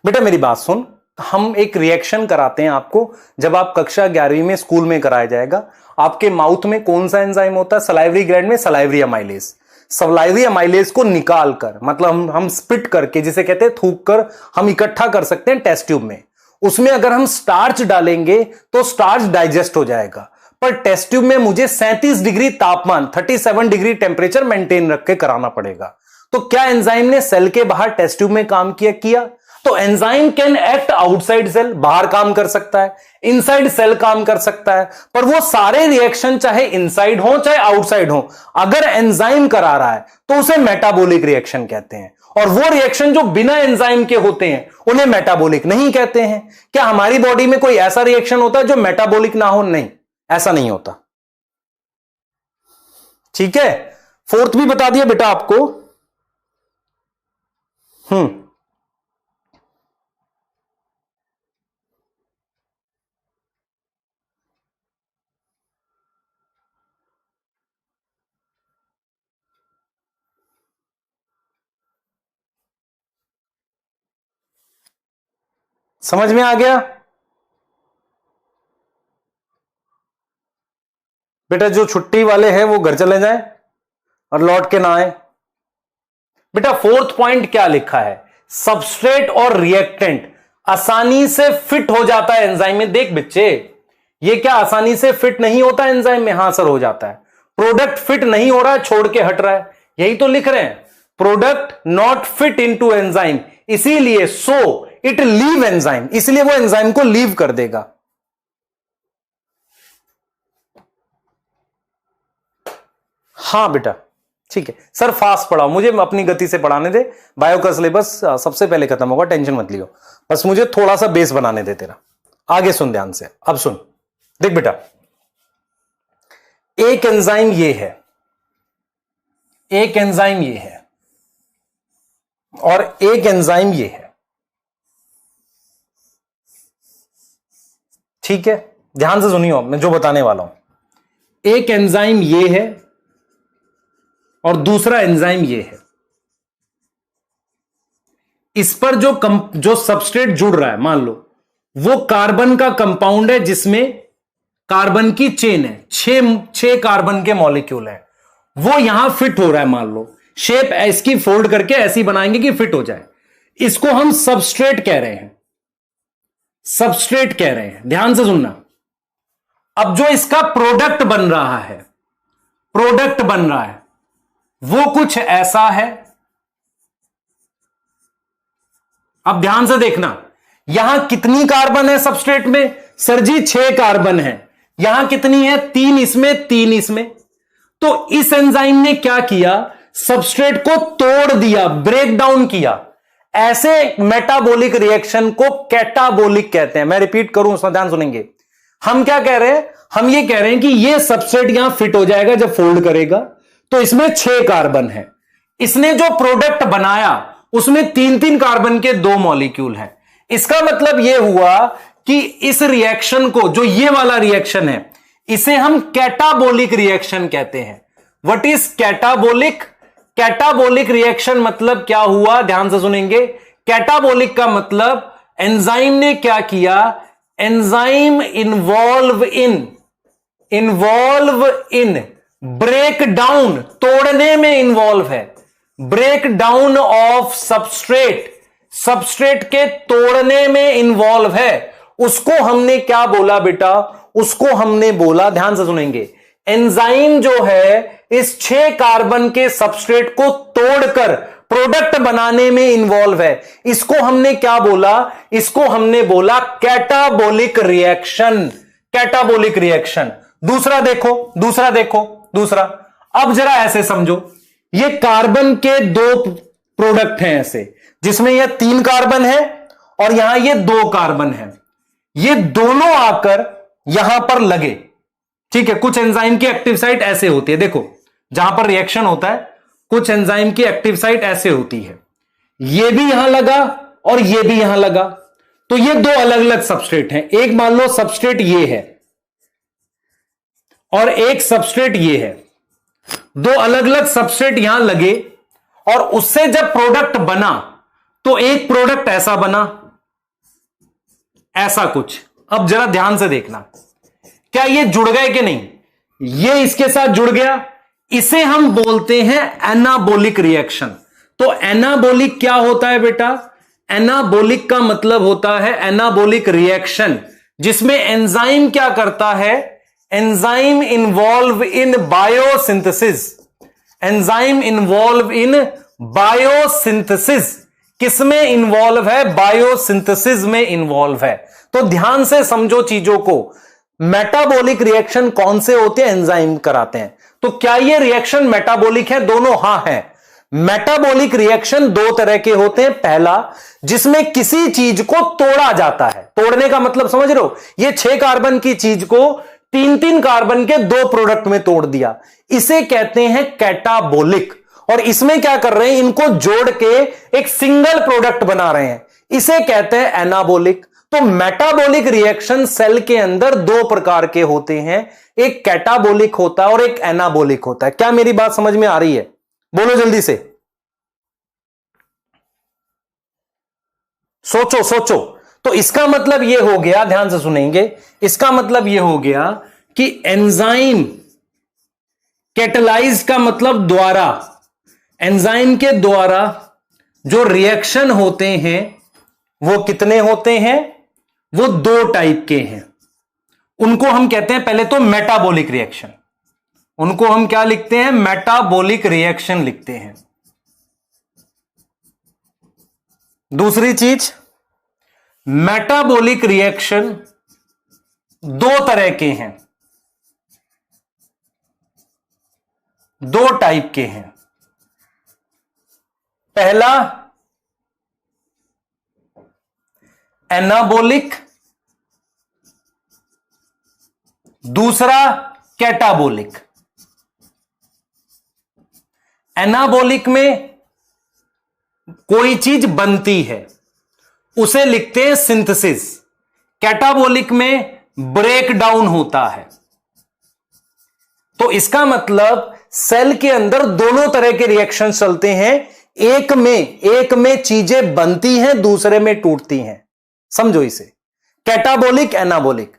बेटा मेरी बात सुन, हम एक रिएक्शन कराते हैं आपको, जब आप कक्षा 11वीं में स्कूल में कराया जाएगा। आपके माउथ में कौन सा एंजाइम होता है? सलाइवरी ग्लैंड में सलाइवरी अमाइलेज। सलाइवरी अमाइलेज को निकाल कर, मतलब हम स्पिट करके, जिसे कहते हैं थूक कर, हम इकट्ठा कर सकते हैं टेस्ट ट्यूब में। उसमें अगर हम स्टार्च डालेंगे तो स्टार्च डाइजेस्ट हो जाएगा, पर टेस्ट ट्यूब में मुझे 37 डिग्री तापमान, 37 डिग्री टेम्परेचर मेंटेन रख के कराना पड़ेगा। तो क्या एंजाइम ने सेल के बाहर टेस्ट ट्यूब में काम किया? तो enzyme can act outside cell, बाहर काम कर सकता है, इनसाइड सेल काम कर सकता है, पर वो सारे रिएक्शन चाहे इनसाइड हो चाहे आउटसाइड हो, अगर एंजाइम करा रहा है तो उसे मेटाबॉलिक रिएक्शन कहते हैं। और वो रिएक्शन जो बिना एंजाइम के होते हैं उन्हें मेटाबॉलिक नहीं कहते हैं। क्या हमारी बॉडी में कोई ऐसा रिएक्शन होता है जो मेटाबॉलिक ना हो? नहीं, ऐसा नहीं होता। ठीक है, फोर्थ भी बता दिया बेटा आपको। समझ में आ गया बेटा? जो छुट्टी वाले हैं वो घर चले जाएं और लौट के ना आए। बेटा फोर्थ पॉइंट क्या लिखा है? सबस्ट्रेट और रिएक्टेंट आसानी से फिट हो जाता है एंजाइम में। देख बच्चे, ये क्या आसानी से फिट नहीं होता एंजाइम में? हां सर हो जाता है। प्रोडक्ट फिट नहीं हो रहा है, छोड़ के हट रहा है, यही तो लिख रहे हैं, product not fit into enzyme, इसीलिए सो इट लीव एंजाइम, इसलिए वो एंजाइम को लीव कर देगा। हां बेटा ठीक है सर, फास्ट पढ़ाओ, मुझे अपनी गति से पढ़ाने दे। बायो का सिलेबस सबसे पहले खत्म होगा, टेंशन मत लियो, बस मुझे थोड़ा सा बेस बनाने दे तेरा। आगे सुन ध्यान से, अब सुन, देख बेटा, एक एंजाइम ये है, एक एंजाइम ये है, और एक एंजाइम ये है। ठीक है, ध्यान से सुनियो मैं जो बताने वाला हूं। एक एंजाइम ये है और दूसरा एंजाइम ये है। इस पर जो सबस्ट्रेट जुड़ रहा है, मान लो वो कार्बन का कंपाउंड है, जिसमें कार्बन की चेन है, 6 कार्बन के मॉलिक्यूल है, वो यहां फिट हो रहा है। मान लो शेप इसकी फोल्ड करके ऐसी बनाएंगे कि फिट हो जाए, इसको हम सबस्ट्रेट कह रहे हैं, सबस्ट्रेट कह रहे हैं। ध्यान से सुनना। अब जो इसका प्रोडक्ट बन रहा है, प्रोडक्ट बन रहा है वो कुछ ऐसा है। अब ध्यान से देखना, यहां कितनी कार्बन है सबस्ट्रेट में? सर जी 6 कार्बन है। यहां कितनी है? 3 इसमें, 3 इसमें। तो इस एंजाइम ने क्या किया? सबस्ट्रेट को तोड़ दिया, ब्रेक डाउन किया। ऐसे मेटाबॉलिक रिएक्शन को कैटाबॉलिक कहते हैं। मैं रिपीट करूं, उसमें ध्यान सुनेंगे। हम क्या कह रहे हैं? हम ये कह रहे हैं कि ये सबस्ट्रेट यहां फिट हो जाएगा जब फोल्ड करेगा, तो इसमें 6 कार्बन है। इसने जो प्रोडक्ट बनाया उसमें 3-3 कार्बन के 2 मॉलिक्यूल हैं। इसका मतलब यह हुआ कि इस रिएक्शन को, जो ये वाला रिएक्शन है, इसे हम कैटाबोलिक रिएक्शन कहते हैं। What is catabolic? Catabolic reaction मतलब क्या हुआ, ध्यान से सुनेंगे। कैटाबोलिक का मतलब एंजाइम ने क्या किया, enzyme involve in break down, तोड़ने में इन्वॉल्व है, ब्रेक डाउन ऑफ सबस्ट्रेट के तोड़ने में इन्वॉल्व है। उसको हमने क्या बोला बेटा, उसको हमने बोला, ध्यान से सुनेंगे, एंजाइम जो है इस 6 कार्बन के सबस्ट्रेट को तोड़कर प्रोडक्ट बनाने में इन्वॉल्व है। इसको हमने क्या बोला, इसको हमने बोला कैटाबोलिक रिएक्शन। Catabolic reaction. दूसरा देखो, अब जरा ऐसे समझो, ये कार्बन के 2 प्रोडक्ट हैं ऐसे, जिसमें ये 3 कार्बन है और यहां ये 2 कार्बन है। ये दोनों आकर यहां पर लगे, ठीक है। कुछ एंजाइम की एक्टिव साइट ऐसे होती है, देखो जहां पर रिएक्शन होता है, कुछ एंजाइम की एक्टिव साइट ऐसे होती है। ये भी यहां लगा और ये भी यहां लगा, तो ये 2 अलग अलग सबस्ट्रेट हैं। एक मान लो सबस्ट्रेट ये है और एक सबस्ट्रेट ये है। 2 अलग अलग सबस्ट्रेट यहां लगे और उससे जब प्रोडक्ट बना तो एक प्रोडक्ट ऐसा बना, ऐसा कुछ। अब जरा ध्यान से देखना, क्या ये जुड़ गए कि नहीं? ये इसके साथ जुड़ गया, इसे हम बोलते हैं एनाबोलिक रिएक्शन। तो एनाबोलिक क्या होता है बेटा? एनाबोलिक का मतलब होता है एनाबोलिक रिएक्शन, जिसमें एंजाइम क्या करता है, एंजाइम इन्वॉल्व इन बायोसिंथेसिस। एंजाइम इन्वॉल्व इन बायोसिंथेसिस। किसमें इन्वॉल्व है? बायोसिंथेसिस में इन्वॉल्व है। तो ध्यान से समझो चीजों को। मेटाबॉलिक रिएक्शन कौन से होते हैं? एंजाइम कराते हैं। तो क्या ये रिएक्शन मेटाबॉलिक है? दोनों हाँ है। मेटाबॉलिक रिएक्शन 2 तरह के होते हैं। पहला, जिसमें किसी चीज को तोड़ा जाता है। तोड़ने का मतलब समझ रहे हो? ये 6 कार्बन की चीज को 3-3 कार्बन के 2 प्रोडक्ट में तोड़ दिया, इसे कहते हैं कैटाबोलिक। और इसमें क्या कर रहे हैं? इनको जोड़ के एक सिंगल प्रोडक्ट बना रहे हैं, इसे कहते हैं एनाबोलिक। तो मेटाबॉलिक रिएक्शन सेल के अंदर 2 प्रकार के होते हैं, एक कैटाबोलिक होता है और एक एनाबोलिक होता है। क्या मेरी बात समझ में आ रही है? बोलो जल्दी से, सोचो। तो इसका मतलब यह हो गया, ध्यान से सुनेंगे, इसका मतलब यह हो गया कि एंजाइम कैटलाइज का मतलब द्वारा, एंजाइम के द्वारा जो रिएक्शन होते हैं वो कितने होते हैं? वो 2 टाइप के हैं। उनको हम कहते हैं पहले तो मेटाबॉलिक रिएक्शन। उनको हम क्या लिखते हैं? मेटाबॉलिक रिएक्शन लिखते हैं। दूसरी चीज, मेटाबॉलिक रिएक्शन 2 तरह के हैं, 2 टाइप के हैं। पहला एनाबोलिक, दूसरा कैटाबोलिक। एनाबोलिक में कोई चीज बनती है, उसे लिखते हैं सिंथेसिस। कैटाबोलिक में ब्रेक डाउन होता है। तो इसका मतलब सेल के अंदर दोनों तरह के रिएक्शन चलते हैं। एक में चीजें बनती हैं, दूसरे में टूटती हैं। समझो इसे, कैटाबोलिक, एनाबोलिक।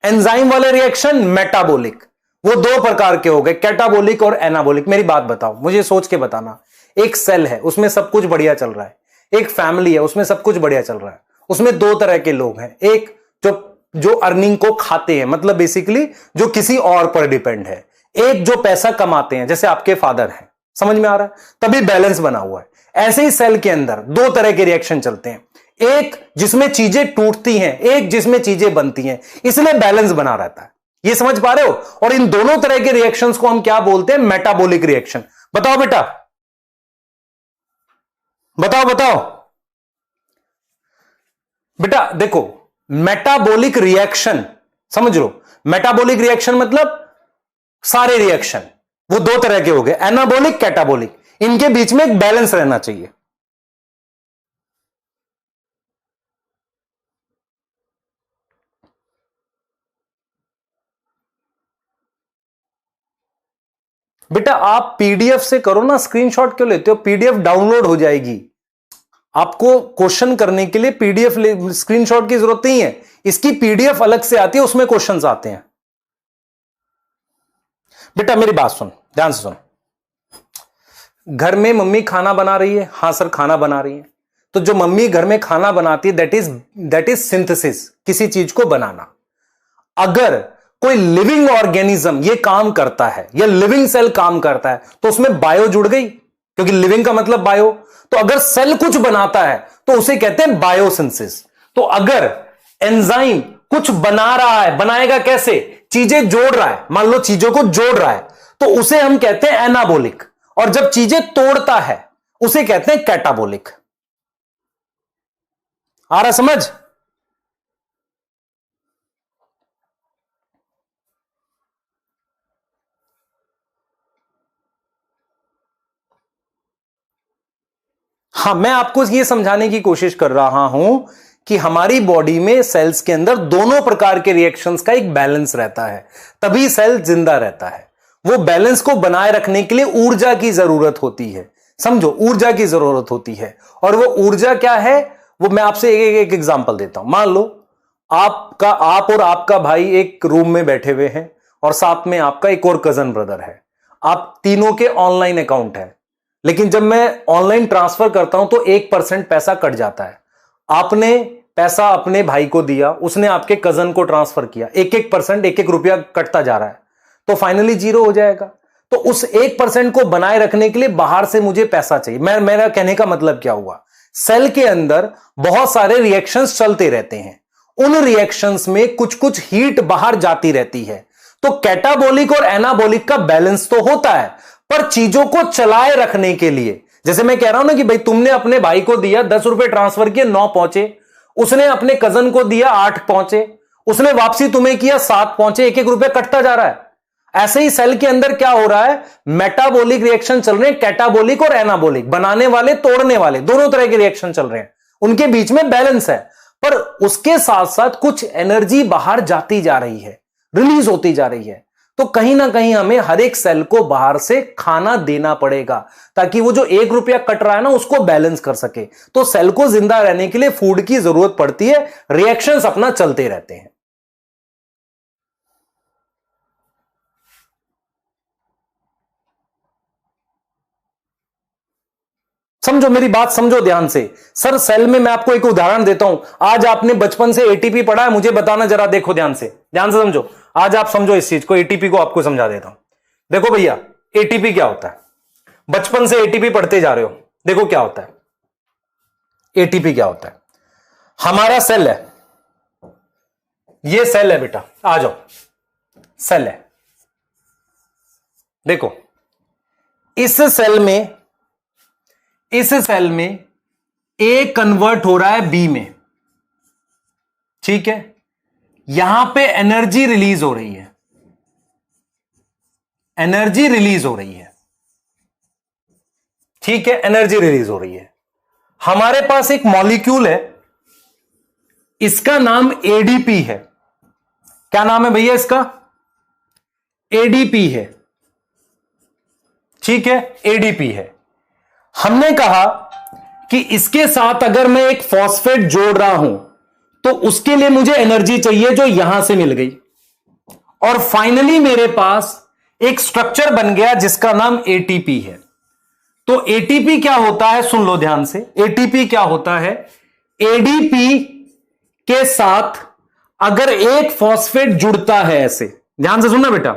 एंजाइम वाले रिएक्शन मेटाबोलिक, वो 2 प्रकार के हो गए, कैटाबोलिक और एनाबोलिक। मेरी बात बताओ, मुझे सोच के बताना। एक सेल है, उसमें सब कुछ बढ़िया चल रहा है। एक फैमिली है, उसमें सब कुछ बढ़िया चल रहा है। उसमें 2 तरह के लोग हैं, एक जो अर्निंग को खाते हैं, मतलब बेसिकली जो किसी और पर डिपेंड है, एक जो पैसा कमाते हैं, जैसे आपके फादर हैं। समझ में आ रहा है? तभी बैलेंस बना हुआ है। ऐसे ही सेल के अंदर 2 तरह के रिएक्शन चलते हैं, एक जिसमें चीजें टूटती हैं, एक जिसमें चीजें बनती हैं, इसलिए बैलेंस बना रहता है। ये समझ पा रहे हो? और इन दोनों तरह के रिएक्शंस को हम क्या बोलते हैं? Metabolic reaction. बताओ बेटा, बताओ बेटा। देखो, मेटाबॉलिक रिएक्शन समझ लो। मेटाबॉलिक रिएक्शन मतलब सारे रिएक्शन, वो 2 तरह के हो गए, एनाबॉलिक, कैटाबॉलिक। इनके बीच में एक बैलेंस रहना चाहिए। बेटा आप पीडीएफ से करो ना, स्क्रीनशॉट क्यों लेते हो? पीडीएफ डाउनलोड हो जाएगी। आपको क्वेश्चन करने के लिए पीडीएफ स्क्रीनशॉट की जरूरत नहीं है, इसकी पीडीएफ अलग से आती है, उसमें क्वेश्चंस आते हैं। बेटा मेरी बात सुन, ध्यान से सुन। घर में मम्मी खाना बना रही है, हां सर खाना बना रही है, तो जो मम्मी घर में खाना बनाती है दैट इज सिंथेसिस, किसी चीज को बनाना। अगर कोई लिविंग ऑर्गेनिज्म ये काम करता है या लिविंग सेल काम करता है तो उसमें बायो जुड़ गई, क्योंकि लिविंग का मतलब बायो। तो अगर सेल कुछ बनाता है तो उसे कहते हैं बायोसिंथेसिस। तो अगर एंजाइम कुछ बना रहा है, बनाएगा कैसे? चीजें जोड़ रहा है, मान लो चीजों को जोड़ रहा है, तो उसे हम कहते हैं एनाबोलिक। और जब चीजें तोड़ता है उसे कहते हैं कैटाबोलिक। आ रहा समझ? हाँ, मैं आपको यह समझाने की कोशिश कर रहा हूं कि हमारी बॉडी में सेल्स के अंदर दोनों प्रकार के रिएक्शंस का एक बैलेंस रहता है, तभी सेल जिंदा रहता है। वो बैलेंस को बनाए रखने के लिए ऊर्जा की जरूरत होती है, समझो, ऊर्जा की जरूरत होती है। और वो ऊर्जा क्या है, वो मैं आपसे एक एग्जांपल देता हूं। मान लो आप और आपका भाई एक रूम में बैठे हुए हैं और साथ में आपका एक और कजन ब्रदर है। आप तीनों के ऑनलाइन अकाउंट है, लेकिन जब मैं ऑनलाइन ट्रांसफर करता हूं तो 1% पैसा कट जाता है। आपने पैसा अपने भाई को दिया, उसने आपके कजन को ट्रांसफर किया, 1-1%, 1-1 रुपया कटता जा रहा है, तो फाइनली 0 हो जाएगा। तो उस 1% को बनाए रखने के लिए बाहर से मुझे पैसा चाहिए। मेरा कहने का मतलब क्या हुआ, सेल के अंदर बहुत सारे रिएक्शंस चलते रहते हैं, उन रिएक्शंस में कुछ कुछ हीट बाहर जाती रहती है। तो कैटाबोलिक और एनाबोलिक का बैलेंस तो होता है, पर चीजों को चलाए रखने के लिए, जैसे मैं कह रहा हूं ना कि भाई तुमने अपने भाई को दिया 10 रुपए ट्रांसफर किए, 9 पहुंचे, उसने अपने कजन को दिया 8 पहुंचे, उसने वापसी तुम्हें किया 7 पहुंचे, 1-1 रुपए कटता जा रहा है। ऐसे ही सेल के अंदर क्या हो रहा है, मेटाबॉलिक रिएक्शन चल रहे हैं, कैटाबॉलिक और एनाबॉलिक, बनाने वाले तोड़ने वाले, दोनों तरह के रिएक्शन चल रहे हैं, उनके बीच में बैलेंस है। पर उसके साथ साथ कुछ एनर्जी बाहर जाती जा रही है, रिलीज होती जा रही है। तो कहीं ना कहीं हमें हर एक सेल को बाहर से खाना देना पड़ेगा, ताकि वो जो 1 रुपया कट रहा है ना उसको बैलेंस कर सके। तो सेल को जिंदा रहने के लिए फूड की जरूरत पड़ती है, रिएक्शंस अपना चलते रहते हैं। समझो मेरी बात, समझो ध्यान से। सर सेल में मैं आपको एक उदाहरण देता हूं। आज आपने बचपन से एटीपी पढ़ा है, मुझे बताना जरा, देखो ध्यान से समझो। आज आप समझो इस चीज को, एटीपी को आपको समझा देता हूं। देखो भैया, एटीपी क्या होता है? बचपन से एटीपी पढ़ते जा रहे हो, देखो क्या होता है एटीपी क्या होता है। हमारा सेल है, ये सेल है बेटा, आ जाओ, सेल है। देखो इस सेल में ए कन्वर्ट हो रहा है बी में, ठीक है। यहां पे एनर्जी रिलीज हो रही है, एनर्जी रिलीज हो रही है, ठीक है, एनर्जी रिलीज हो रही है। हमारे पास एक मॉलिक्यूल है, इसका नाम एडीपी है। क्या नाम है भैया इसका? एडीपी है, ठीक है, एडीपी है। हमने कहा कि इसके साथ अगर मैं एक फॉस्फेट जोड़ रहा हूं तो उसके लिए मुझे एनर्जी चाहिए, जो यहां से मिल गई, और फाइनली मेरे पास एक स्ट्रक्चर बन गया जिसका नाम एटीपी है। तो एटीपी क्या होता है, सुन लो ध्यान से। एटीपी क्या होता है? एडीपी के साथ अगर एक फॉस्फेट जुड़ता है, ऐसे ध्यान से सुनना बेटा,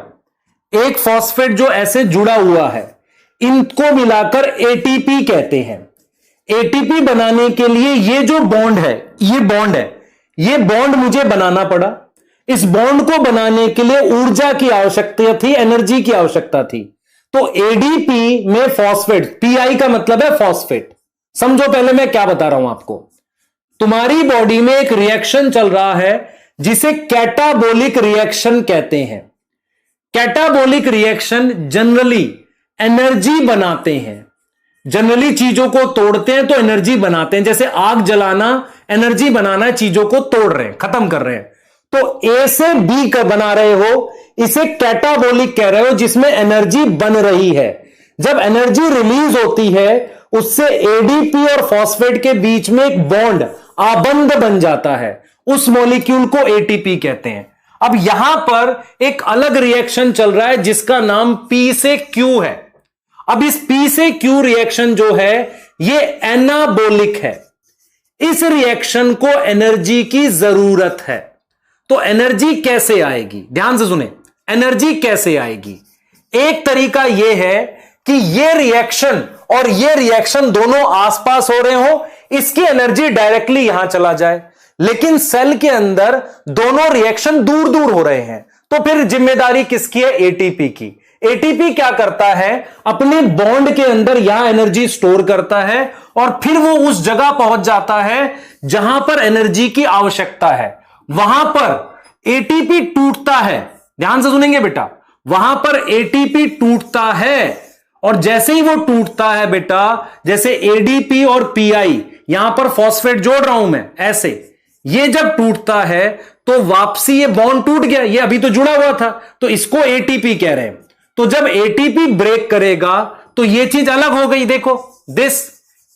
एक फॉस्फेट जो ऐसे जुड़ा हुआ है, इनको मिलाकर एटीपी कहते हैं। एटीपी बनाने के लिए ये जो बॉन्ड है, ये बॉन्ड मुझे बनाना पड़ा। इस बॉन्ड को बनाने के लिए ऊर्जा की आवश्यकता थी, एनर्जी की आवश्यकता थी। तो एडीपी में फॉस्फेट, पीआई का मतलब है फॉस्फेट। समझो पहले मैं क्या बता रहा हूं आपको। तुम्हारी बॉडी में एक रिएक्शन चल रहा है जिसे कैटाबोलिक रिएक्शन कहते हैं। कैटाबोलिक रिएक्शन जनरली एनर्जी बनाते हैं, जनरली चीजों को तोड़ते हैं तो एनर्जी बनाते हैं। जैसे आग जलाना एनर्जी बनाना है, चीजों को तोड़ रहे हैं, खत्म कर रहे हैं। तो ए से बी का बना रहे हो, इसे कैटाबोलिक कह रहे हो, जिसमें एनर्जी बन रही है। जब एनर्जी रिलीज होती है उससे एडीपी और फॉस्फेट के बीच में एक बॉन्ड, आबंध बन जाता है, उस मॉलिक्यूल को एटीपी कहते हैं। अब यहां पर एक अलग रिएक्शन चल रहा है जिसका नाम पी से क्यू है। अब इस पी से क्यू रिएक्शन जो है ये एनाबोलिक है। इस रिएक्शन को एनर्जी की जरूरत है। तो एनर्जी कैसे आएगी, ध्यान से सुने, एनर्जी कैसे आएगी। एक तरीका यह है कि ये रिएक्शन और ये रिएक्शन दोनों आसपास हो रहे हो, इसकी एनर्जी डायरेक्टली यहां चला जाए। लेकिन सेल के अंदर दोनों रिएक्शन दूर दूर हो रहे हैं, तो फिर जिम्मेदारी किसकी है, एटीपी की। एटीपी क्या करता है, अपने बॉन्ड के अंदर यहां एनर्जी स्टोर करता है और फिर वो उस जगह पहुंच जाता है जहां पर एनर्जी की आवश्यकता है। वहां पर एटीपी टूटता है, ध्यान से सुनेंगे बेटा, वहां पर एटीपी टूटता है और जैसे ही वो टूटता है बेटा, जैसे एडीपी और पीआई, यहां पर फॉस्फेट जोड़ रहा हूं मैं ऐसे, ये जब टूटता है तो वापसी, ये बॉन्ड टूट गया, ये अभी तो जुड़ा हुआ था, तो इसको एटीपी कह रहे हैं। तो जब एटीपी ब्रेक करेगा तो ये चीज अलग हो गई, देखो दिस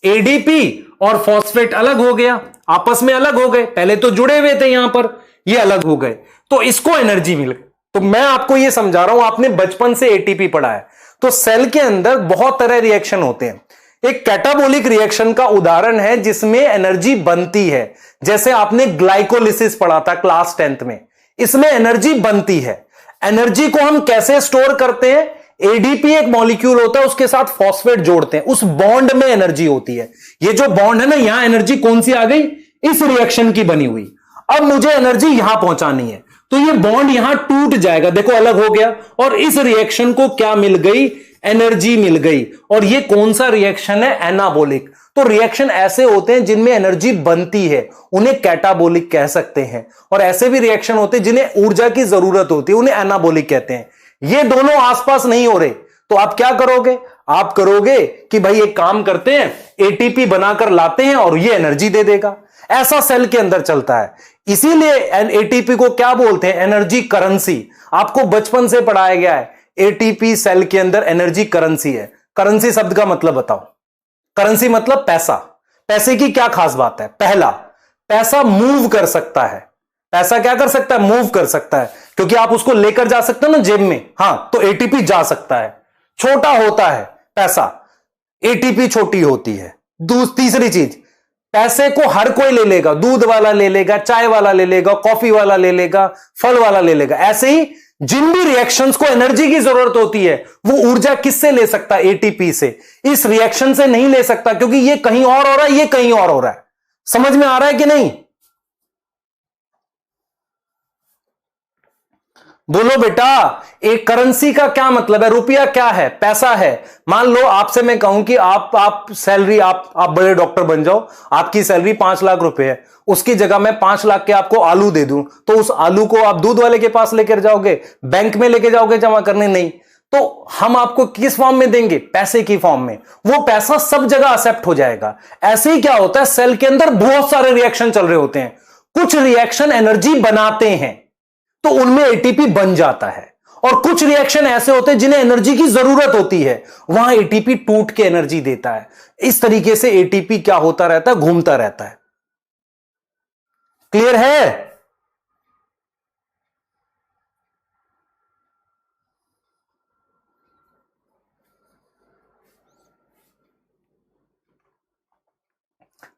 एडीपी और फॉस्फेट अलग हो गया, आपस में अलग हो गए, पहले तो जुड़े हुए थे यहां पर, ये अलग हो गए, तो इसको एनर्जी मिल गई। तो मैं आपको ये समझा रहा हूं, आपने बचपन से एटीपी पढ़ा है। तो सेल के अंदर बहुत तरह रिएक्शन होते हैं। एक कैटाबोलिक रिएक्शन का उदाहरण है जिसमें एनर्जी बनती है, जैसे आपने ग्लाइकोलिसिस पढ़ा था क्लास 10th में, इसमें एनर्जी बनती है। एनर्जी को हम कैसे स्टोर करते हैं, एडीपी एक मॉलिक्यूल होता है, उसके साथ फॉस्फेट जोड़ते हैं, उस बॉन्ड में एनर्जी होती है। ये जो बॉन्ड है ना, यहां एनर्जी कौन सी आ गई, इस रिएक्शन की बनी हुई। अब मुझे एनर्जी यहां पहुंचानी है, तो ये बॉन्ड यहां टूट जाएगा, देखो अलग हो गया, और इस रिएक्शन को क्या मिल गई, एनर्जी मिल गई। और ये कौन सा रिएक्शन है, एनाबोलिक। तो रिएक्शन ऐसे होते हैं जिनमें एनर्जी बनती है, उन्हें कैटाबोलिक कह सकते हैं। और ऐसे भी रिएक्शन होते हैं जिन्हें ऊर्जा की जरूरत होती है, उन्हें एनाबोलिक कहते हैं। ये दोनों आसपास नहीं हो रहे, तो आप क्या करोगे, आप करोगे कि भाई एक काम करते हैं, एटीपी बनाकर लाते हैं और ये एनर्जी दे देगा। ऐसा सेल के अंदर चलता है। इसीलिए एटीपी को क्या बोलते हैं, एनर्जी करेंसी। आपको बचपन से पढ़ाया गया है, एटीपी सेल के अंदर एनर्जी करेंसी है। करेंसी शब्द का मतलब बताओ, करेंसी मतलब पैसा। पैसे की क्या खास बात है, पहला, पैसा मूव कर सकता है। पैसा क्या कर सकता है, मूव कर सकता है, क्योंकि आप उसको लेकर जा सकते हो ना जेब में, हां, तो एटीपी जा सकता है। छोटा होता है पैसा, एटीपी छोटी होती है। तीसरी चीज, पैसे को हर कोई ले लेगा, दूध वाला ले लेगा, चाय वाला ले लेगा, कॉफी वाला ले लेगा, फल वाला ले लेगा। ऐसे ही जिन भी रिएक्शंस को एनर्जी की जरूरत होती है, वो ऊर्जा किससे ले सकता है, एटीपी से। इस रिएक्शन से नहीं ले सकता, क्योंकि ये कहीं और हो रहा है, ये कहीं और हो रहा है। समझ में आ रहा है कि नहीं, बोलो बेटा। एक करेंसी का क्या मतलब है, रुपया क्या है, पैसा है। मान लो आपसे मैं कहूं कि आप सैलरी, आप बड़े डॉक्टर बन जाओ, आपकी सैलरी 5 लाख रुपए है, उसकी जगह मैं 5 लाख के आपको आलू दे दूं, तो उस आलू को आप दूध वाले के पास लेकर जाओगे, बैंक में लेके जाओगे जमा करने, नहीं। तो हम आपको किस फॉर्म में देंगे, पैसे की फॉर्म में। वो पैसा सब जगह एक्सेप्ट हो जाएगा। ऐसे ही क्या होता है, सेल के अंदर बहुत सारे रिएक्शन चल रहे होते हैं। कुछ रिएक्शन एनर्जी बनाते हैं, तो उनमें एटीपी बन जाता है। और कुछ रिएक्शन ऐसे होते हैं जिन्हें एनर्जी की जरूरत होती है, वहां एटीपी टूट के एनर्जी देता है। इस तरीके से एटीपी क्या होता रहता है, घूमता रहता है। क्लियर है?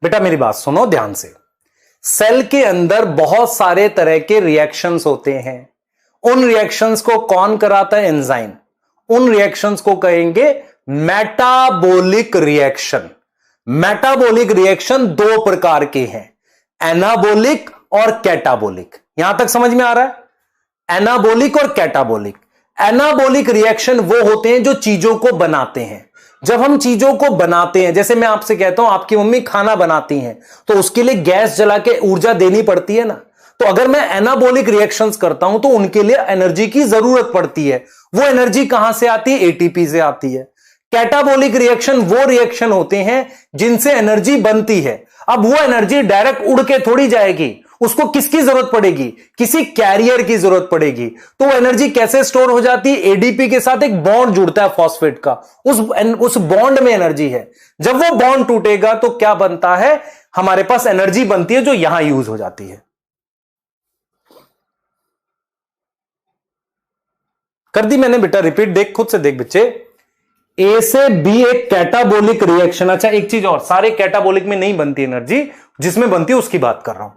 बेटा मेरी बात सुनो ध्यान से। सेल के अंदर बहुत सारे तरह के रिएक्शंस होते हैं। उन रिएक्शंस को कौन कराता है, एंजाइम। उन रिएक्शंस को कहेंगे मेटाबॉलिक रिएक्शन। मेटाबॉलिक रिएक्शन 2 प्रकार के हैं, एनाबॉलिक और कैटाबॉलिक। यहां तक समझ में आ रहा है, एनाबॉलिक और कैटाबॉलिक। एनाबॉलिक रिएक्शन वो होते हैं जो चीजों को बनाते हैं। जब हम चीजों को बनाते हैं, जैसे मैं आपसे कहता हूं आपकी मम्मी खाना बनाती हैं, तो उसके लिए गैस जला के ऊर्जा देनी पड़ती है ना। तो अगर मैं एनाबॉलिक रिएक्शंस करता हूं तो उनके लिए एनर्जी की जरूरत पड़ती है। वो एनर्जी कहां से आती है, एटीपी से आती है। कैटाबॉलिक रिएक्शन वो रिएक्शन होते हैं जिनसे एनर्जी बनती है। अब वो एनर्जी डायरेक्ट उड़ के थोड़ी जाएगी, उसको किसकी जरूरत पड़ेगी? किसी कैरियर की जरूरत पड़ेगी। तो वो एनर्जी कैसे स्टोर हो जाती है? एडीपी के साथ एक बॉन्ड जुड़ता है फॉस्फेट का, उस बॉन्ड में एनर्जी है। जब वो बॉन्ड टूटेगा तो क्या बनता है? हमारे पास एनर्जी बनती है जो यहां यूज हो जाती है। कर दी मैंने बेटा रिपीट, देख खुद से देख बच्चे। ए से बी एक कैटाबोलिक रिएक्शन। अच्छा एक चीज और, सारे कैटाबोलिक में नहीं बनती एनर्जी, जिसमें बनती है उसकी बात कर रहा हूं।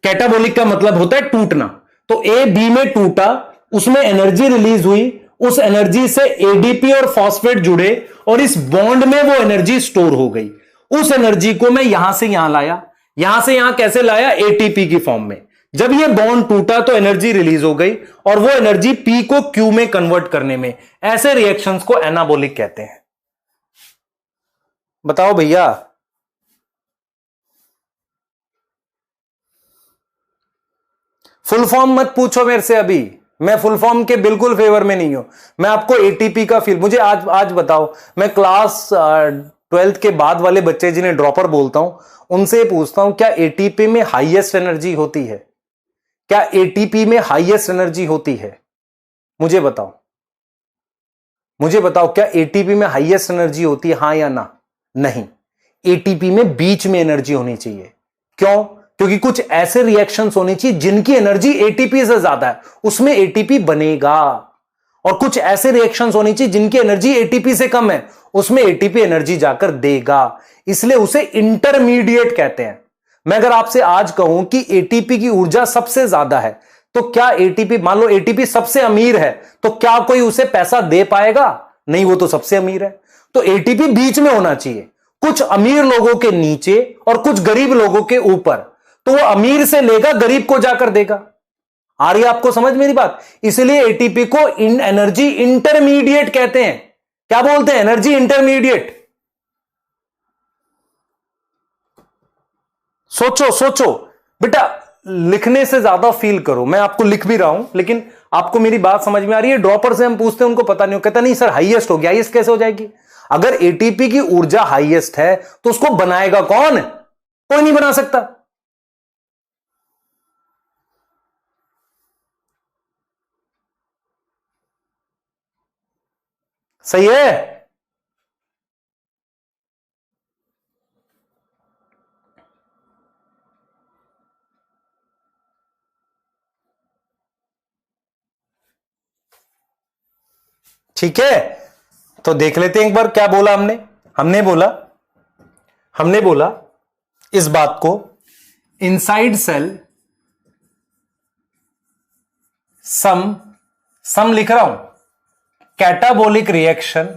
कैटाबोलिक का मतलब होता है टूटना। तो ए बी में टूटा, उसमें एनर्जी रिलीज हुई, उस एनर्जी से एडीपी और फॉस्फेट जुड़े और इस बॉन्ड में वो एनर्जी स्टोर हो गई। उस एनर्जी को मैं यहां से यहां लाया, यहां से यहां कैसे लाया? एटीपी की फॉर्म में। जब ये बॉन्ड टूटा तो एनर्जी रिलीज हो गई और वो एनर्जी पी को क्यू में कन्वर्ट करने में, ऐसे रिएक्शंस को एनाबोलिक कहते हैं। बताओ भैया। फुल फॉर्म मत पूछो मेरे से अभी, मैं फुल फॉर्म के बिल्कुल फेवर में नहीं हूं। मैं आपको एटीपी का फील, मुझे आज बताओ, मैं क्लास 12th के बाद वाले बच्चे जिन्हें ड्रॉपर बोलता हूं, उनसे पूछता हूं क्या एटीपी में हाईएस्ट एनर्जी होती है? क्या एटीपी में हाईएस्ट एनर्जी होती है? मुझे बताओ, मुझे बताओ, क्या एटीपी में हाईएस्ट एनर्जी होती है, हां या ना? नहीं। एटीपी में बीच में एनर्जी होनी चाहिए। क्यों? क्योंकि कुछ ऐसे रिएक्शंस होनी चाहिए जिनकी एनर्जी एटीपी से ज्यादा है, उसमें एटीपी बनेगा। और कुछ ऐसे रिएक्शंस होनी चाहिए जिनकी एनर्जी एटीपी से कम है, उसमें एटीपी एनर्जी जाकर देगा। इसलिए उसे इंटरमीडिएट कहते हैं। मैं अगर आपसे आज कहूं कि एटीपी की ऊर्जा सबसे ज्यादा है, तो क्या एटीपी, मान लो एटीपी सबसे अमीर है, तो क्या कोई उसे पैसा दे पाएगा? नहीं, वो तो सबसे अमीर है। तो एटीपी बीच में होना चाहिए, कुछ अमीर लोगों के नीचे और कुछ गरीब लोगों के ऊपर। तो वो अमीर से लेगा, गरीब को जाकर देगा। आ रही है आपको समझ मेरी बात? इसलिए एटीपी को एनर्जी इंटरमीडिएट कहते हैं। क्या बोलते हैं? Energy intermediate. सोचो सोचो बेटा, लिखने से ज्यादा फील करो। मैं आपको लिख भी रहा हूं, लेकिन आपको मेरी बात समझ में आ रही है? ड्रॉपर से हम पूछते हैं, उनको पता नहीं हो, कहता नहीं सर हाईएस्ट हो गया। हाईएस्ट कैसे हो जाएगी? अगर एटीपी की ऊर्जा हाईएस्ट है तो उसको बनाएगा कौन? कोई नहीं बना सकता। सही है? ठीक है, तो देख लेते हैं एक बार क्या बोला हमने। हमने बोला इस बात को, इनसाइड सेल सम लिख रहा हूं, catabolic reaction